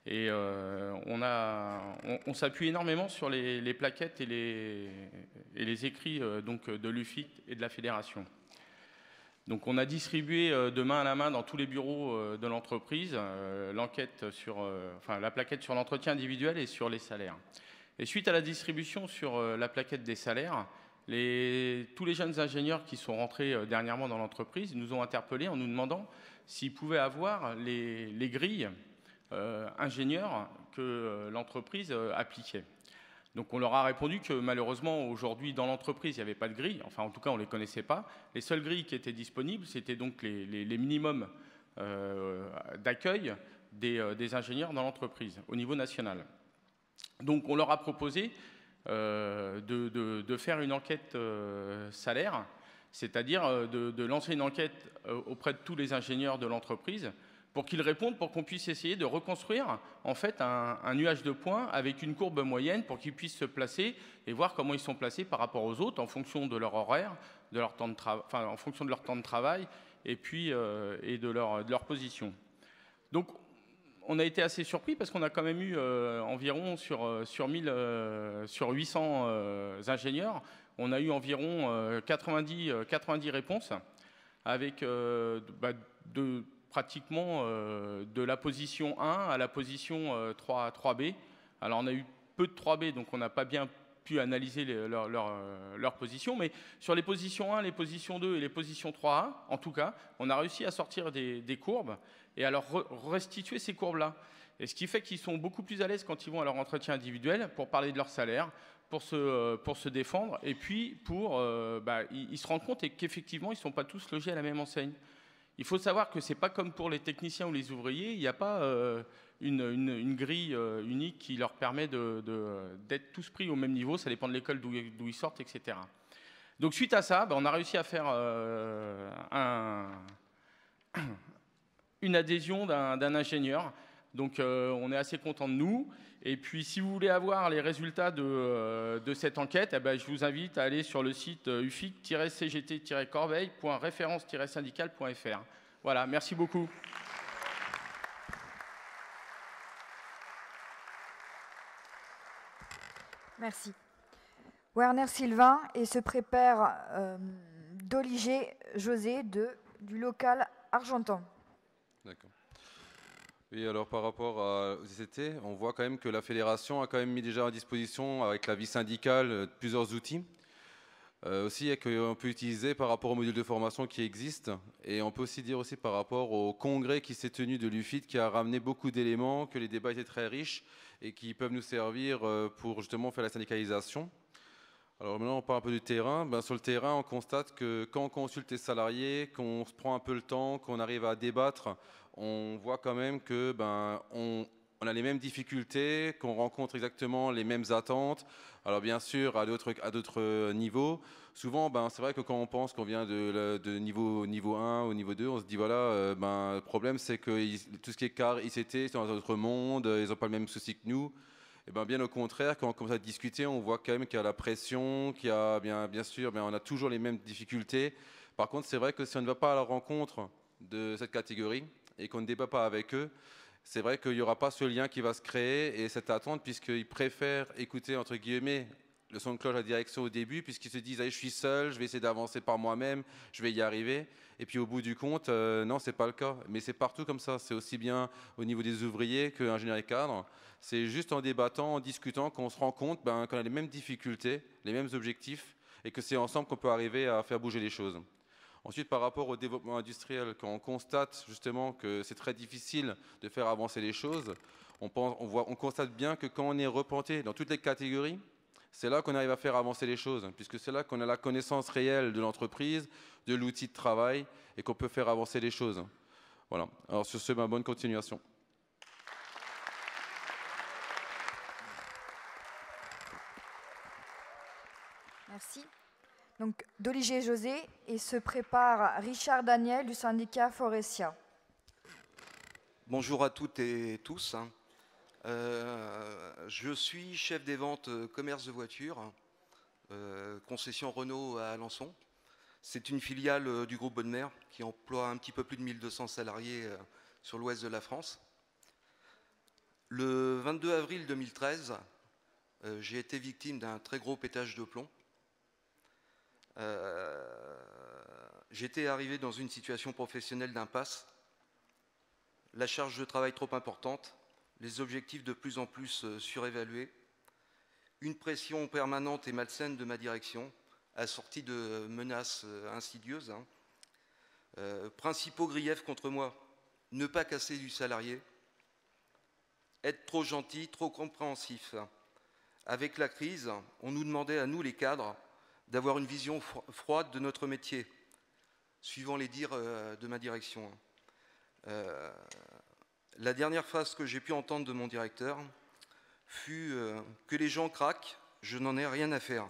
Et on s'appuie énormément sur les plaquettes et les écrits de l'UFIT et de la fédération. Donc on a distribué de main à la main dans tous les bureaux de l'entreprise la plaquette sur l'entretien individuel et sur les salaires. Et suite à la distribution sur la plaquette des salaires, tous les jeunes ingénieurs qui sont rentrés dernièrement dans l'entreprise nous ont interpellés en nous demandant s'ils pouvaient avoir les grilles ingénieurs que l'entreprise appliquait. Donc on leur a répondu que malheureusement aujourd'hui dans l'entreprise il n'y avait pas de grille, enfin en tout cas on ne les connaissait pas. Les seules grilles qui étaient disponibles c'était donc les minimums d'accueil des ingénieurs dans l'entreprise au niveau national. Donc on leur a proposé de faire une enquête salaire, c'est-à-dire de lancer une enquête auprès de tous les ingénieurs de l'entreprise pour qu'ils répondent, pour qu'on puisse essayer de reconstruire en fait un nuage de points avec une courbe moyenne pour qu'ils puissent se placer et voir comment ils sont placés par rapport aux autres en fonction de leur horaire, de leur temps de en fonction de leur temps de travail et puis de leur position. Donc on a été assez surpris parce qu'on a quand même eu environ sur 800 ingénieurs, on a eu environ 90 réponses avec pratiquement de la position 1 à la position 3B. Alors on a eu peu de 3B, donc on n'a pas bien pu analyser leur position, mais sur les positions 1, les positions 2 et les positions 3A, en tout cas, on a réussi à sortir des courbes et à leur restituer ces courbes-là. Et ce qui fait qu'ils sont beaucoup plus à l'aise quand ils vont à leur entretien individuel pour parler de leur salaire, pour se défendre, et puis ils se rendent compte qu'effectivement, ils ne sont pas tous logés à la même enseigne. Il faut savoir que ce n'est pas comme pour les techniciens ou les ouvriers, il n'y a pas une grille unique qui leur permet d'être tous pris au même niveau, ça dépend de l'école d'où ils sortent, etc. Donc suite à ça, on a réussi à faire une adhésion d'un ingénieur. Donc on est assez content de nous. Et puis si vous voulez avoir les résultats de cette enquête, je vous invite à aller sur le site ufic-cgt-corbeil.référence-syndicale.fr. Voilà, merci beaucoup. Merci. Werner Sylvain et se prépare Doliger José du local Argentan. D'accord. Oui, alors par rapport aux ICT, on voit quand même que la fédération a quand même mis déjà à disposition, avec la vie syndicale, plusieurs outils. Aussi, qu'on peut utiliser par rapport au module de formation qui existe. Et on peut aussi dire aussi par rapport au congrès qui s'est tenu de l'UFIT, qui a ramené beaucoup d'éléments, que les débats étaient très riches et qui peuvent nous servir pour justement faire la syndicalisation. Alors maintenant, on parle un peu du terrain. Sur le terrain, on constate que quand on consulte les salariés, qu'on se prend un peu le temps, qu'on arrive à débattre, on voit quand même que on a les mêmes difficultés, qu'on rencontre exactement les mêmes attentes. Alors bien sûr, à d'autres niveaux. Souvent, c'est vrai que quand on pense qu'on vient de niveau 1 au niveau 2, on se dit voilà, le problème c'est que tout ce qui est CAR, ICT, c'est dans un autre monde, ils n'ont pas le même souci que nous. Et bien au contraire, quand on commence à discuter, on voit quand même qu'il y a la pression, qu'il y a bien sûr, on a toujours les mêmes difficultés. Par contre, c'est vrai que si on ne va pas à la rencontre de cette catégorie et qu'on ne débat pas avec eux, c'est vrai qu'il n'y aura pas ce lien qui va se créer et cette attente, puisqu'ils préfèrent écouter, entre guillemets, le son de cloche à la direction au début, puisqu'ils se disent « je suis seul, je vais essayer d'avancer par moi-même, je vais y arriver ». Et puis au bout du compte, non, ce n'est pas le cas. Mais c'est partout comme ça. C'est aussi bien au niveau des ouvriers que l'ingénieur et cadre. C'est juste en débattant, en discutant qu'on se rend compte qu'on a les mêmes difficultés, les mêmes objectifs, et que c'est ensemble qu'on peut arriver à faire bouger les choses. Ensuite, par rapport au développement industriel, quand on constate justement que c'est très difficile de faire avancer les choses, on constate bien que quand on est replanté dans toutes les catégories, c'est là qu'on arrive à faire avancer les choses, puisque c'est là qu'on a la connaissance réelle de l'entreprise, de l'outil de travail, et qu'on peut faire avancer les choses. Voilà. Alors sur ce, bonne continuation. Merci. Donc, Doliger José et se prépare Richard Daniel du syndicat Forestia. Bonjour à toutes et tous. Je suis chef des ventes commerce de voitures, concession Renault à Alençon. C'est une filiale du groupe Bonne-Mère qui emploie un petit peu plus de 1200 salariés sur l'ouest de la France. Le 22 avril 2013, j'ai été victime d'un très gros pétage de plomb. J'étais arrivé dans une situation professionnelle d'impasse, la charge de travail trop importante, les objectifs de plus en plus surévalués, une pression permanente et malsaine de ma direction, assortie de menaces insidieuses. Principaux griefs contre moi, ne pas casser du salarié, être trop gentil, trop compréhensif. Avec la crise, on nous demandait à nous, les cadres, d'avoir une vision froide de notre métier, suivant les dires de ma direction. La dernière phrase que j'ai pu entendre de mon directeur fut que les gens craquent, je n'en ai rien à faire.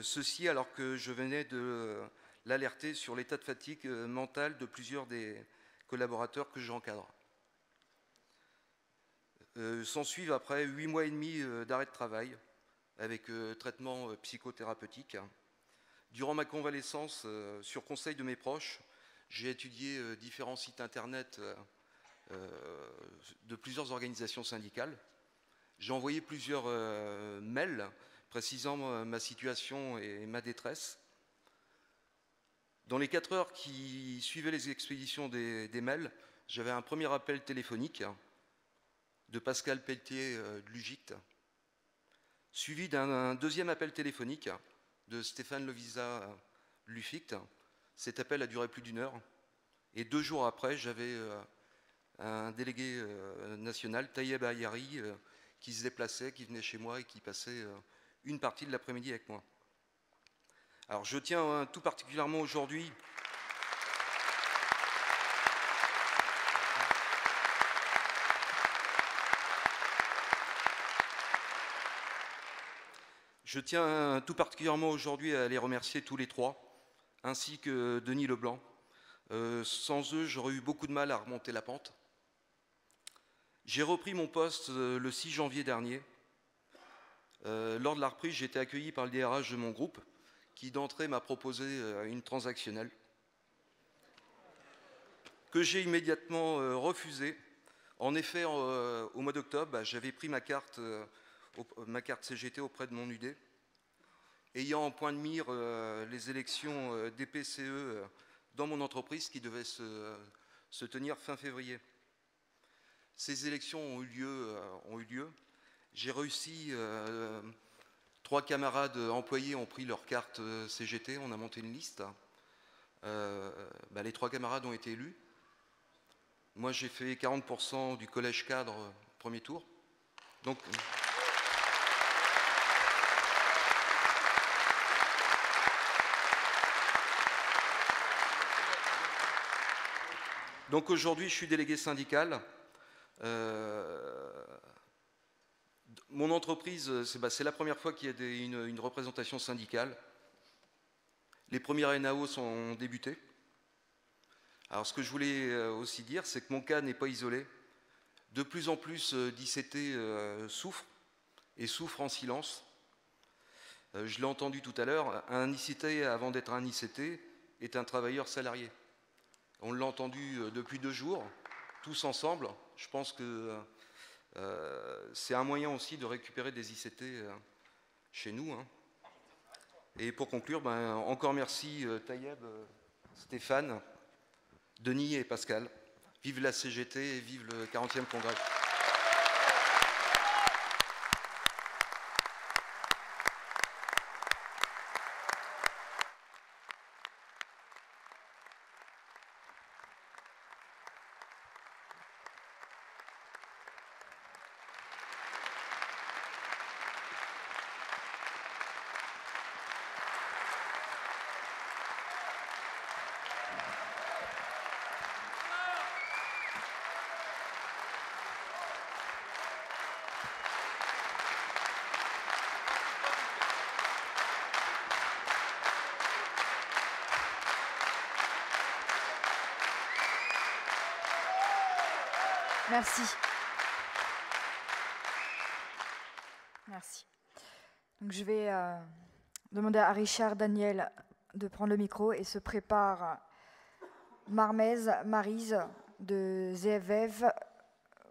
Ceci alors que je venais de l'alerter sur l'état de fatigue mentale de plusieurs des collaborateurs que j'encadre. S'en suivent après 8 mois et demi d'arrêt de travail, avec traitement psychothérapeutique. Durant ma convalescence, sur conseil de mes proches, j'ai étudié différents sites internet de plusieurs organisations syndicales. J'ai envoyé plusieurs mails précisant ma situation et ma détresse. Dans les 4 heures qui suivaient les expéditions des mails, j'avais un premier appel téléphonique de Pascal Pelletier de l'UGIT, suivi d'un deuxième appel téléphonique de Stéphane Levisa Lufict. Cet appel a duré plus d'1 heure. Et 2 jours après, j'avais un délégué national, Tayeb Ayari, qui se déplaçait, qui venait chez moi et qui passait une partie de l'après-midi avec moi. Alors je tiens tout particulièrement aujourd'hui à les remercier tous les 3, ainsi que Denis Leblanc. Sans eux, j'aurais eu beaucoup de mal à remonter la pente. J'ai repris mon poste le 6 janvier dernier. Lors de la reprise, j'ai été accueilli par le DRH de mon groupe, qui d'entrée m'a proposé une transactionnelle, que j'ai immédiatement refusée. En effet, au mois d'octobre, j'avais pris ma carte CGT auprès de mon UD, ayant en point de mire les élections DPCE dans mon entreprise qui devaient se tenir fin février. Ces élections ont eu lieu. J'ai réussi, 3 camarades employés ont pris leur carte CGT, on a monté une liste. Les 3 camarades ont été élus. Moi, j'ai fait 40% du collège cadre premier tour. Donc aujourd'hui, je suis délégué syndical. Mon entreprise, c'est la première fois qu'il y a une représentation syndicale. Les premières NAO sont débutées. Alors ce que je voulais aussi dire, c'est que mon cas n'est pas isolé. De plus en plus d'ICT souffrent, et souffrent en silence. Je l'ai entendu tout à l'heure, un ICT, avant d'être un ICT, est un travailleur salarié. On l'a entendu depuis 2 jours, tous ensemble. Je pense que c'est un moyen aussi de récupérer des ICT chez nous. Et pour conclure, encore merci Tayeb, Stéphane, Denis et Pascal. Vive la CGT et vive le 40e congrès. Merci. Merci. Donc je vais demander à Richard Daniel de prendre le micro et se prépare Marmez Maryse de ZFF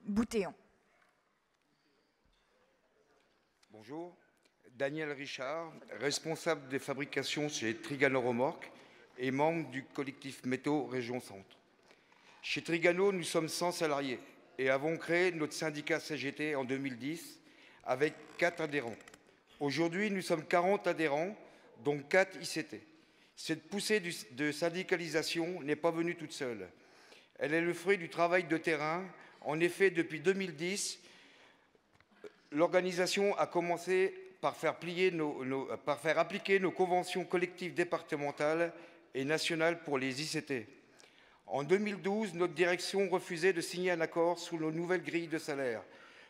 Boutéon. Bonjour, Daniel Richard, responsable des fabrications chez Trigano Remorque et membre du collectif Métaux Région Centre. Chez Trigano, nous sommes 100 salariés et avons créé notre syndicat CGT en 2010 avec 4 adhérents. Aujourd'hui, nous sommes 40 adhérents, dont 4 ICT. Cette poussée de syndicalisation n'est pas venue toute seule. Elle est le fruit du travail de terrain. En effet, depuis 2010, l'organisation a commencé par faire appliquer nos conventions collectives départementales et nationales pour les ICT. En 2012, notre direction refusait de signer un accord sous nos nouvelles grilles de salaire,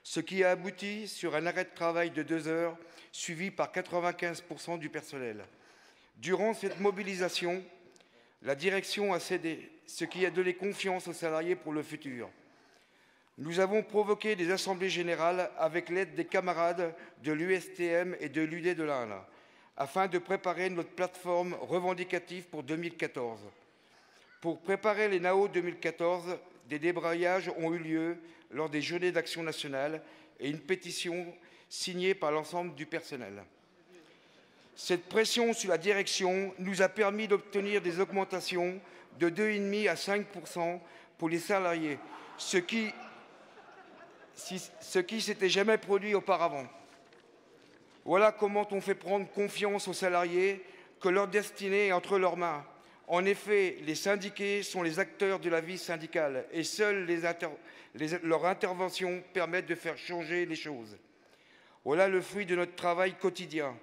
ce qui a abouti sur un arrêt de travail de 2 heures, suivi par 95% du personnel. Durant cette mobilisation, la direction a cédé, ce qui a donné confiance aux salariés pour le futur. Nous avons provoqué des assemblées générales avec l'aide des camarades de l'USTM et de l'UD de l'Ain, afin de préparer notre plateforme revendicative pour 2014. Pour préparer les NAO 2014, des débrayages ont eu lieu lors des Journées d'action nationale et une pétition signée par l'ensemble du personnel. Cette pression sur la direction nous a permis d'obtenir des augmentations de 2,5 à 5% pour les salariés, ce qui s'était jamais produit auparavant. Voilà comment on fait prendre confiance aux salariés que leur destinée est entre leurs mains. En effet, les syndiqués sont les acteurs de la vie syndicale et seules leurs interventions permettent de faire changer les choses. Voilà le fruit de notre travail quotidien.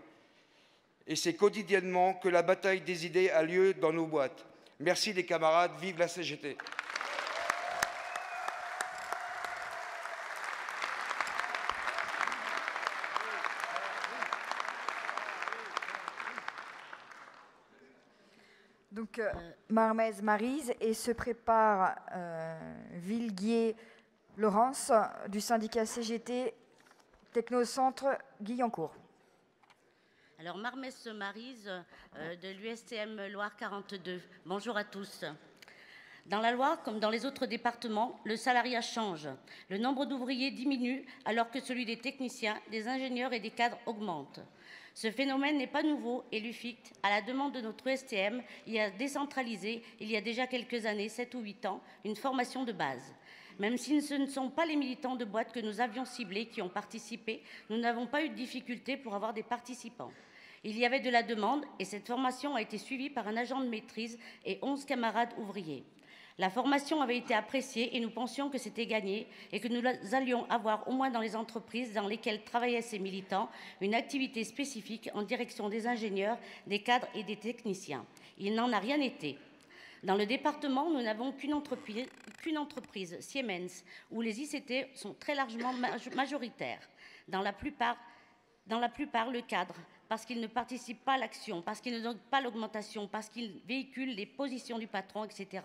Et c'est quotidiennement que la bataille des idées a lieu dans nos boîtes. Merci les camarades, vive la CGT. Donc, Marmez Maryse et se prépare Villeguier Laurence du syndicat CGT Technocentre Guyancourt. Alors, Marmez Maryse de l'USTM Loire 42. Bonjour à tous. Dans la Loire, comme dans les autres départements, le salariat change. Le nombre d'ouvriers diminue alors que celui des techniciens, des ingénieurs et des cadres augmente. Ce phénomène n'est pas nouveau et l'UFICT, à la demande de notre USTM, y a décentralisé, il y a déjà quelques années, 7 ou 8 ans, une formation de base. Même si ce ne sont pas les militants de boîte que nous avions ciblés qui ont participé, nous n'avons pas eu de difficulté pour avoir des participants. Il y avait de la demande et cette formation a été suivie par un agent de maîtrise et 11 camarades ouvriers. La formation avait été appréciée et nous pensions que c'était gagné et que nous allions avoir, au moins dans les entreprises dans lesquelles travaillaient ces militants, une activité spécifique en direction des ingénieurs, des cadres et des techniciens. Il n'en a rien été. Dans le département, nous n'avons qu'une entreprise, Siemens, où les ICT sont très largement majoritaires. Dans la plupart, le cadre, parce qu'il ne participe pas à l'action, parce qu'il ne donne pas l'augmentation, parce qu'il véhicule les positions du patron, etc.,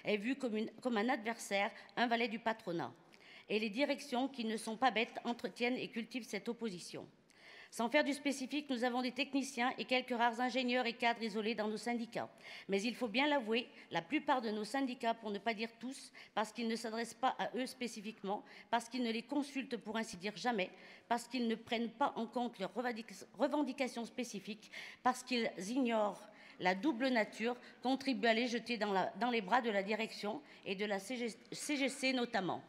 est vu comme un adversaire, un valet du patronat. Et les directions, qui ne sont pas bêtes, entretiennent et cultivent cette opposition. Sans faire du spécifique, nous avons des techniciens et quelques rares ingénieurs et cadres isolés dans nos syndicats. Mais il faut bien l'avouer, la plupart de nos syndicats, pour ne pas dire tous, parce qu'ils ne s'adressent pas à eux spécifiquement, parce qu'ils ne les consultent pour ainsi dire jamais, parce qu'ils ne prennent pas en compte leurs revendications spécifiques, parce qu'ils ignorent la double nature, contribuent à les jeter dans les bras de la direction et de la CGC notamment.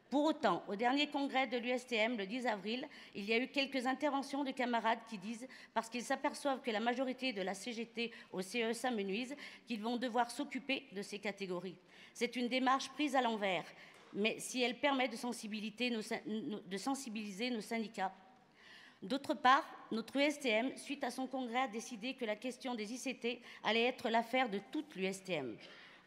Pour autant, au dernier congrès de l'USTM, le 10 avril, il y a eu quelques interventions de camarades qui disent, parce qu'ils s'aperçoivent que la majorité de la CGT au CE s'amenuise, qu'ils vont devoir s'occuper de ces catégories. C'est une démarche prise à l'envers, mais si elle permet de sensibiliser nos syndicats. D'autre part, notre USTM, suite à son congrès, a décidé que la question des ICT allait être l'affaire de toute l'USTM.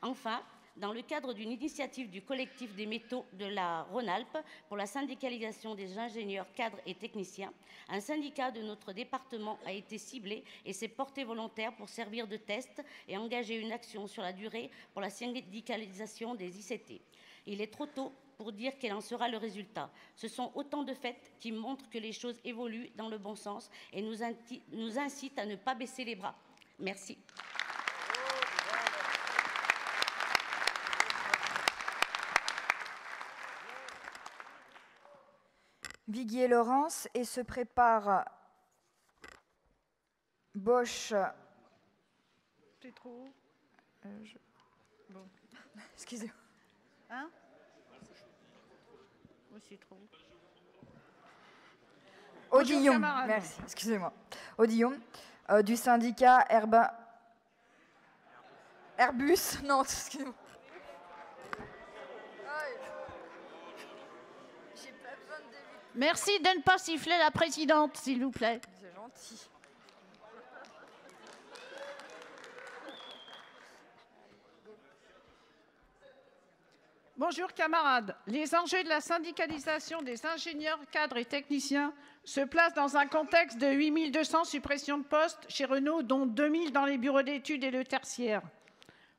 Enfin, dans le cadre d'une initiative du collectif des métaux de la Rhône-Alpes pour la syndicalisation des ingénieurs, cadres et techniciens, un syndicat de notre département a été ciblé et s'est porté volontaire pour servir de test et engager une action sur la durée pour la syndicalisation des ICT. Il est trop tôt pour dire quel en sera le résultat. Ce sont autant de faits qui montrent que les choses évoluent dans le bon sens et nous incitent à ne pas baisser les bras. Merci. Viguier Laurence et se prépare Bosch. C'est trop. Bon. Excusez-moi. Hein? C'est trop. Odillon, merci, excusez-moi. Odillon, du syndicat Airbus, non, excusez-moi. Merci de ne pas siffler la présidente, s'il vous plaît. C'est gentil. Bonjour camarades. Les enjeux de la syndicalisation des ingénieurs, cadres et techniciens se placent dans un contexte de 8200 suppressions de postes chez Renault, dont 2000 dans les bureaux d'études et le tertiaire.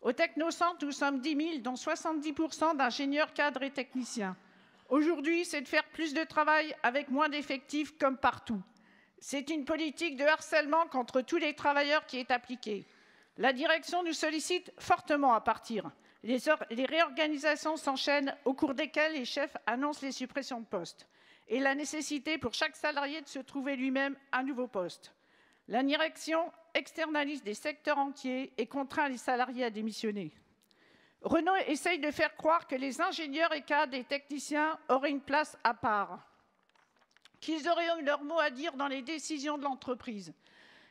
Au Technocentre, nous sommes 10 000, dont 70% d'ingénieurs, cadres et techniciens. Aujourd'hui, c'est de faire plus de travail avec moins d'effectifs comme partout. C'est une politique de harcèlement contre tous les travailleurs qui est appliquée. La direction nous sollicite fortement à partir. Les réorganisations s'enchaînent au cours desquelles les chefs annoncent les suppressions de postes et la nécessité pour chaque salarié de se trouver lui-même un nouveau poste. La direction externalise des secteurs entiers et contraint les salariés à démissionner. Renault essaye de faire croire que les ingénieurs et cadres et techniciens auraient une place à part, qu'ils auraient eu leur mot à dire dans les décisions de l'entreprise.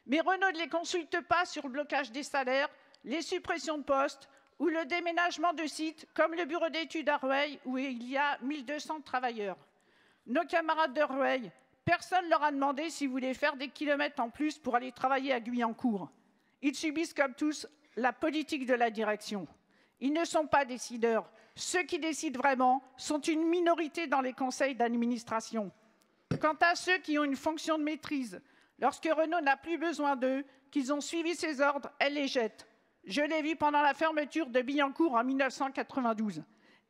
Mais Renault ne les consulte pas sur le blocage des salaires, les suppressions de postes ou le déménagement de sites comme le bureau d'études à Rueil où il y a 1200 travailleurs. Nos camarades de Rueil, personne ne leur a demandé s'ils voulaient faire des kilomètres en plus pour aller travailler à Guyancourt. Ils subissent comme tous la politique de la direction. Ils ne sont pas décideurs. Ceux qui décident vraiment sont une minorité dans les conseils d'administration. Quant à ceux qui ont une fonction de maîtrise, lorsque Renault n'a plus besoin d'eux, qu'ils ont suivi ses ordres, elle les jette. Je l'ai vu pendant la fermeture de Billancourt en 1992.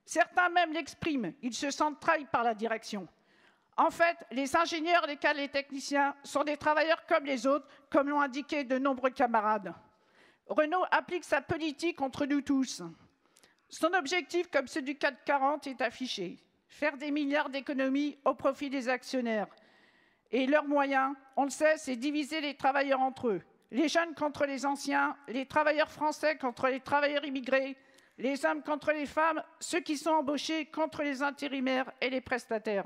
Certains même l'expriment, ils se sentent trahis par la direction. En fait, les ingénieurs, les cadres et les techniciens sont des travailleurs comme les autres, comme l'ont indiqué de nombreux camarades. Renault applique sa politique contre nous tous. Son objectif, comme ceux du CAC 40, est affiché. Faire des milliards d'économies au profit des actionnaires. Et leur moyen, on le sait, c'est diviser les travailleurs entre eux. Les jeunes contre les anciens, les travailleurs français contre les travailleurs immigrés, les hommes contre les femmes, ceux qui sont embauchés contre les intérimaires et les prestataires.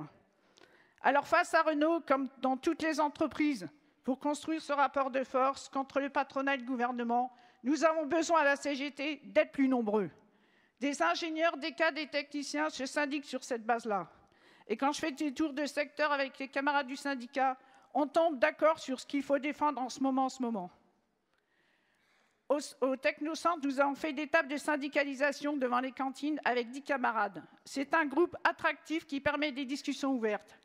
Alors face à Renault, comme dans toutes les entreprises, pour construire ce rapport de force contre le patronat et le gouvernement, nous avons besoin à la CGT d'être plus nombreux. Des ingénieurs, des cadres, des techniciens se syndiquent sur cette base-là. Et quand je fais des tours de secteur avec les camarades du syndicat, on tombe d'accord sur ce qu'il faut défendre en ce moment. Au Technocentre, nous avons fait des tables de syndicalisation devant les cantines avec 10 camarades. C'est un groupe attractif qui permet des discussions ouvertes.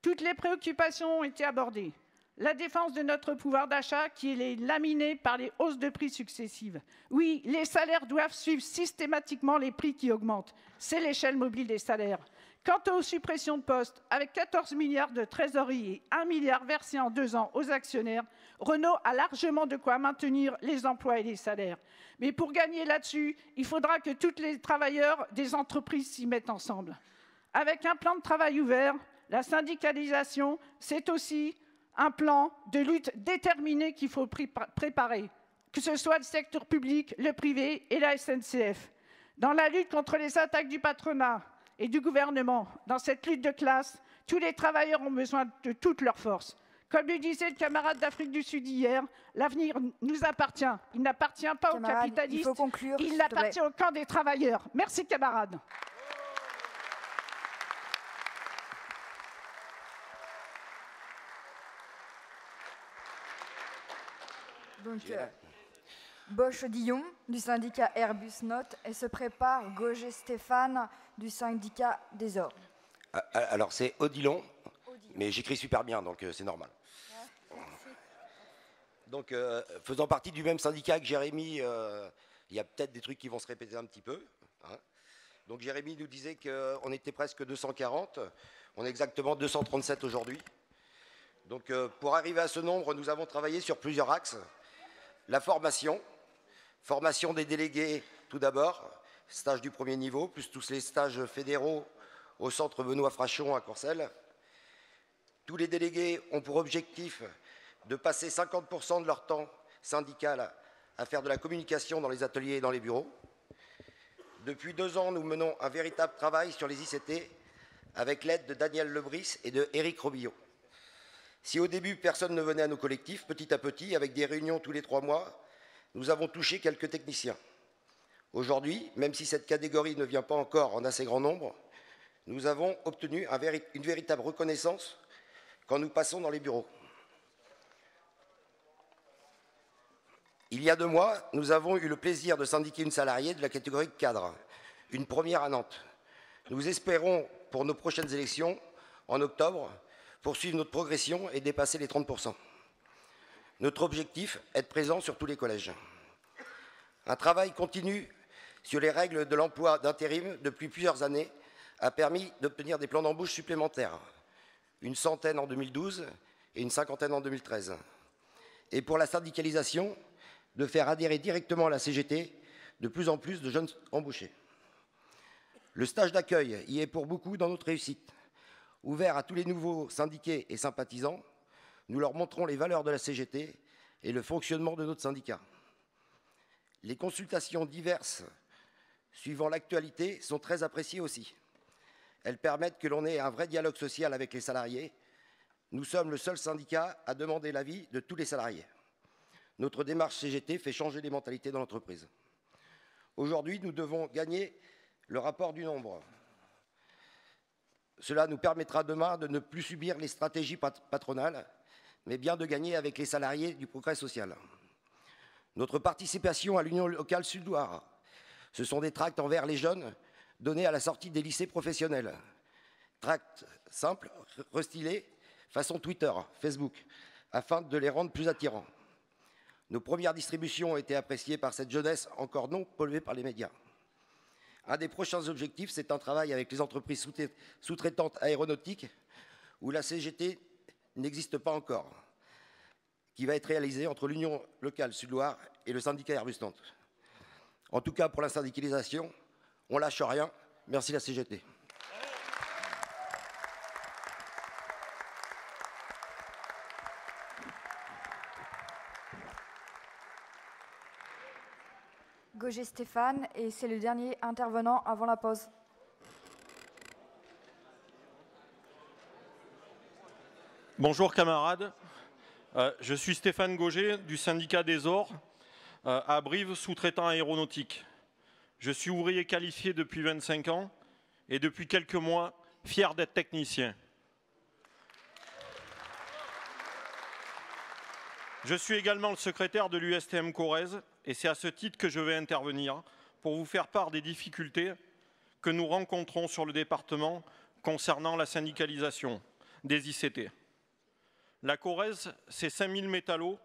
Toutes les préoccupations ont été abordées. La défense de notre pouvoir d'achat qui est laminé par les hausses de prix successives. Oui, les salaires doivent suivre systématiquement les prix qui augmentent. C'est l'échelle mobile des salaires. Quant aux suppressions de postes, avec 14 milliards de trésorerie et 1 milliard versé en 2 ans aux actionnaires, Renault a largement de quoi maintenir les emplois et les salaires. Mais pour gagner là-dessus, il faudra que tous les travailleurs des entreprises s'y mettent ensemble. Avec un plan de travail ouvert, la syndicalisation, c'est aussi un plan de lutte déterminé qu'il faut préparer, que ce soit le secteur public, le privé et la SNCF. Dans la lutte contre les attaques du patronat et du gouvernement, dans cette lutte de classe, tous les travailleurs ont besoin de toutes leurs forces. Comme le disait le camarade d'Afrique du Sud hier, l'avenir nous appartient. Il n'appartient pas aux capitalistes, il appartient au camp des travailleurs. Merci camarades. Donc, Bosch-Dillon du syndicat Airbus Note et se prépare Gauger-Stéphane du syndicat des Ors. Alors c'est Odilon, mais j'écris super bien, donc c'est normal. Donc faisant partie du même syndicat que Jérémy, il y a peut-être des trucs qui vont se répéter un petit peu. Hein. Donc Jérémy nous disait qu'on était presque 240, on est exactement 237 aujourd'hui. Donc pour arriver à ce nombre, nous avons travaillé sur plusieurs axes. La formation des délégués tout d'abord, stage du premier niveau, plus tous les stages fédéraux au centre Benoît Frachon à Courcelles. Tous les délégués ont pour objectif de passer 50% de leur temps syndical à faire de la communication dans les ateliers et dans les bureaux. Depuis 2 ans, nous menons un véritable travail sur les ICT avec l'aide de Daniel Lebris et de Éric Robillot. Si au début, personne ne venait à nos collectifs, petit à petit, avec des réunions tous les 3 mois, nous avons touché quelques techniciens. Aujourd'hui, même si cette catégorie ne vient pas encore en assez grand nombre, nous avons obtenu une véritable reconnaissance quand nous passons dans les bureaux. Il y a 2 mois, nous avons eu le plaisir de syndiquer une salariée de la catégorie cadre, une première à Nantes. Nous espérons, pour nos prochaines élections, en octobre, poursuivre notre progression et dépasser les 30%. Notre objectif, être présent sur tous les collèges. Un travail continu sur les règles de l'emploi d'intérim depuis plusieurs années a permis d'obtenir des plans d'embauche supplémentaires, une centaine en 2012 et une 50aine en 2013. Et pour la syndicalisation, de faire adhérer directement à la CGT de plus en plus de jeunes embauchés. Le stage d'accueil y est pour beaucoup dans notre réussite. Ouvert à tous les nouveaux syndiqués et sympathisants, nous leur montrons les valeurs de la CGT et le fonctionnement de notre syndicat. Les consultations diverses suivant l'actualité sont très appréciées aussi. Elles permettent que l'on ait un vrai dialogue social avec les salariés. Nous sommes le seul syndicat à demander l'avis de tous les salariés. Notre démarche CGT fait changer les mentalités dans l'entreprise. Aujourd'hui, nous devons gagner le rapport du nombre. Cela nous permettra demain de ne plus subir les stratégies patronales, mais bien de gagner avec les salariés du progrès social. Notre participation à l'Union locale Sud-Loire, ce sont des tracts envers les jeunes donnés à la sortie des lycées professionnels. Tracts simples, restylés, façon Twitter, Facebook, afin de les rendre plus attirants. Nos premières distributions ont été appréciées par cette jeunesse encore non polluée par les médias. Un des prochains objectifs, c'est un travail avec les entreprises sous-traitantes aéronautiques où la CGT n'existe pas encore, qui va être réalisé entre l'Union locale Sud-Loire et le syndicat Airbus Nantes. En tout cas, pour la syndicalisation, on ne lâche rien. Merci la CGT. Gauger Stéphane, et c'est le dernier intervenant avant la pause. Bonjour camarades, je suis Stéphane Gauger du syndicat des Ors à Brive, sous-traitant aéronautique. Je suis ouvrier qualifié depuis 25 ans et depuis quelques mois fier d'être technicien. Je suis également le secrétaire de l'USTM Corrèze et c'est à ce titre que je vais intervenir pour vous faire part des difficultés que nous rencontrons sur le département concernant la syndicalisation des ICT. La Corrèze, c'est 5000 métallos,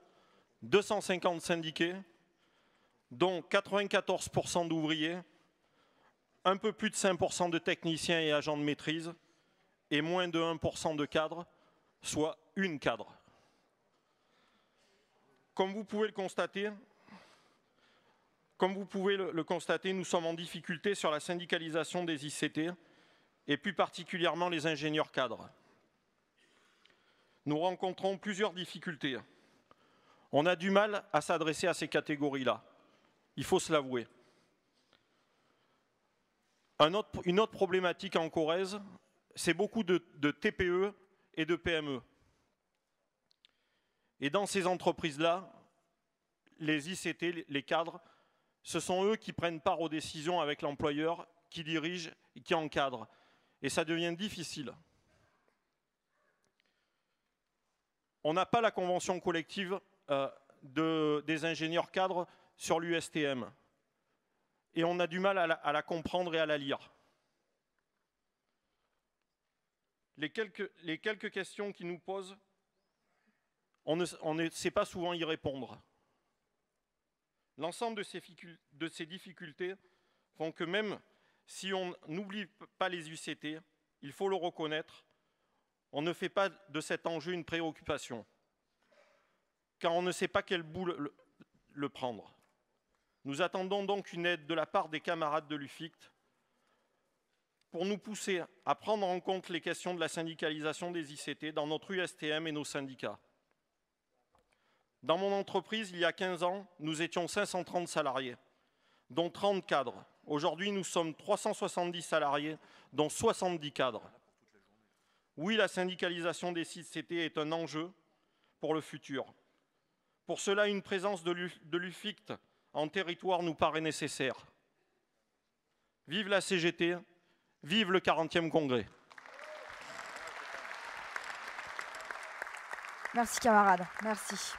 250 syndiqués, dont 94% d'ouvriers, un peu plus de 5% de techniciens et agents de maîtrise, et moins de 1% de cadres, soit une cadre. Comme vous pouvez le constater, nous sommes en difficulté sur la syndicalisation des ICT, et plus particulièrement les ingénieurs cadres. Nous rencontrons plusieurs difficultés. On a du mal à s'adresser à ces catégories-là. Il faut se l'avouer. Une autre problématique en Corrèze, c'est beaucoup de TPE et de PME. Et dans ces entreprises-là, les ICT, les cadres, ce sont eux qui prennent part aux décisions avec l'employeur, qui dirigent et qui encadrent. Et ça devient difficile. On n'a pas la convention collective des ingénieurs cadres sur l'USTM. Et on a du mal à la comprendre et à la lire. Les quelques questions qu'ils nous posent, on ne sait pas souvent y répondre. L'ensemble de ces difficultés font que même si on n'oublie pas les UCT, il faut le reconnaître, on ne fait pas de cet enjeu une préoccupation, car on ne sait pas quel bout le prendre. Nous attendons donc une aide de la part des camarades de l'UFICT pour nous pousser à prendre en compte les questions de la syndicalisation des ICT dans notre USTM et nos syndicats. Dans mon entreprise, il y a 15 ans, nous étions 530 salariés, dont 30 cadres. Aujourd'hui, nous sommes 370 salariés, dont 70 cadres. Oui, la syndicalisation des ICT est un enjeu pour le futur. Pour cela, une présence de l'UFICT en territoire nous paraît nécessaire. Vive la CGT, vive le 40e congrès. Merci camarades, merci.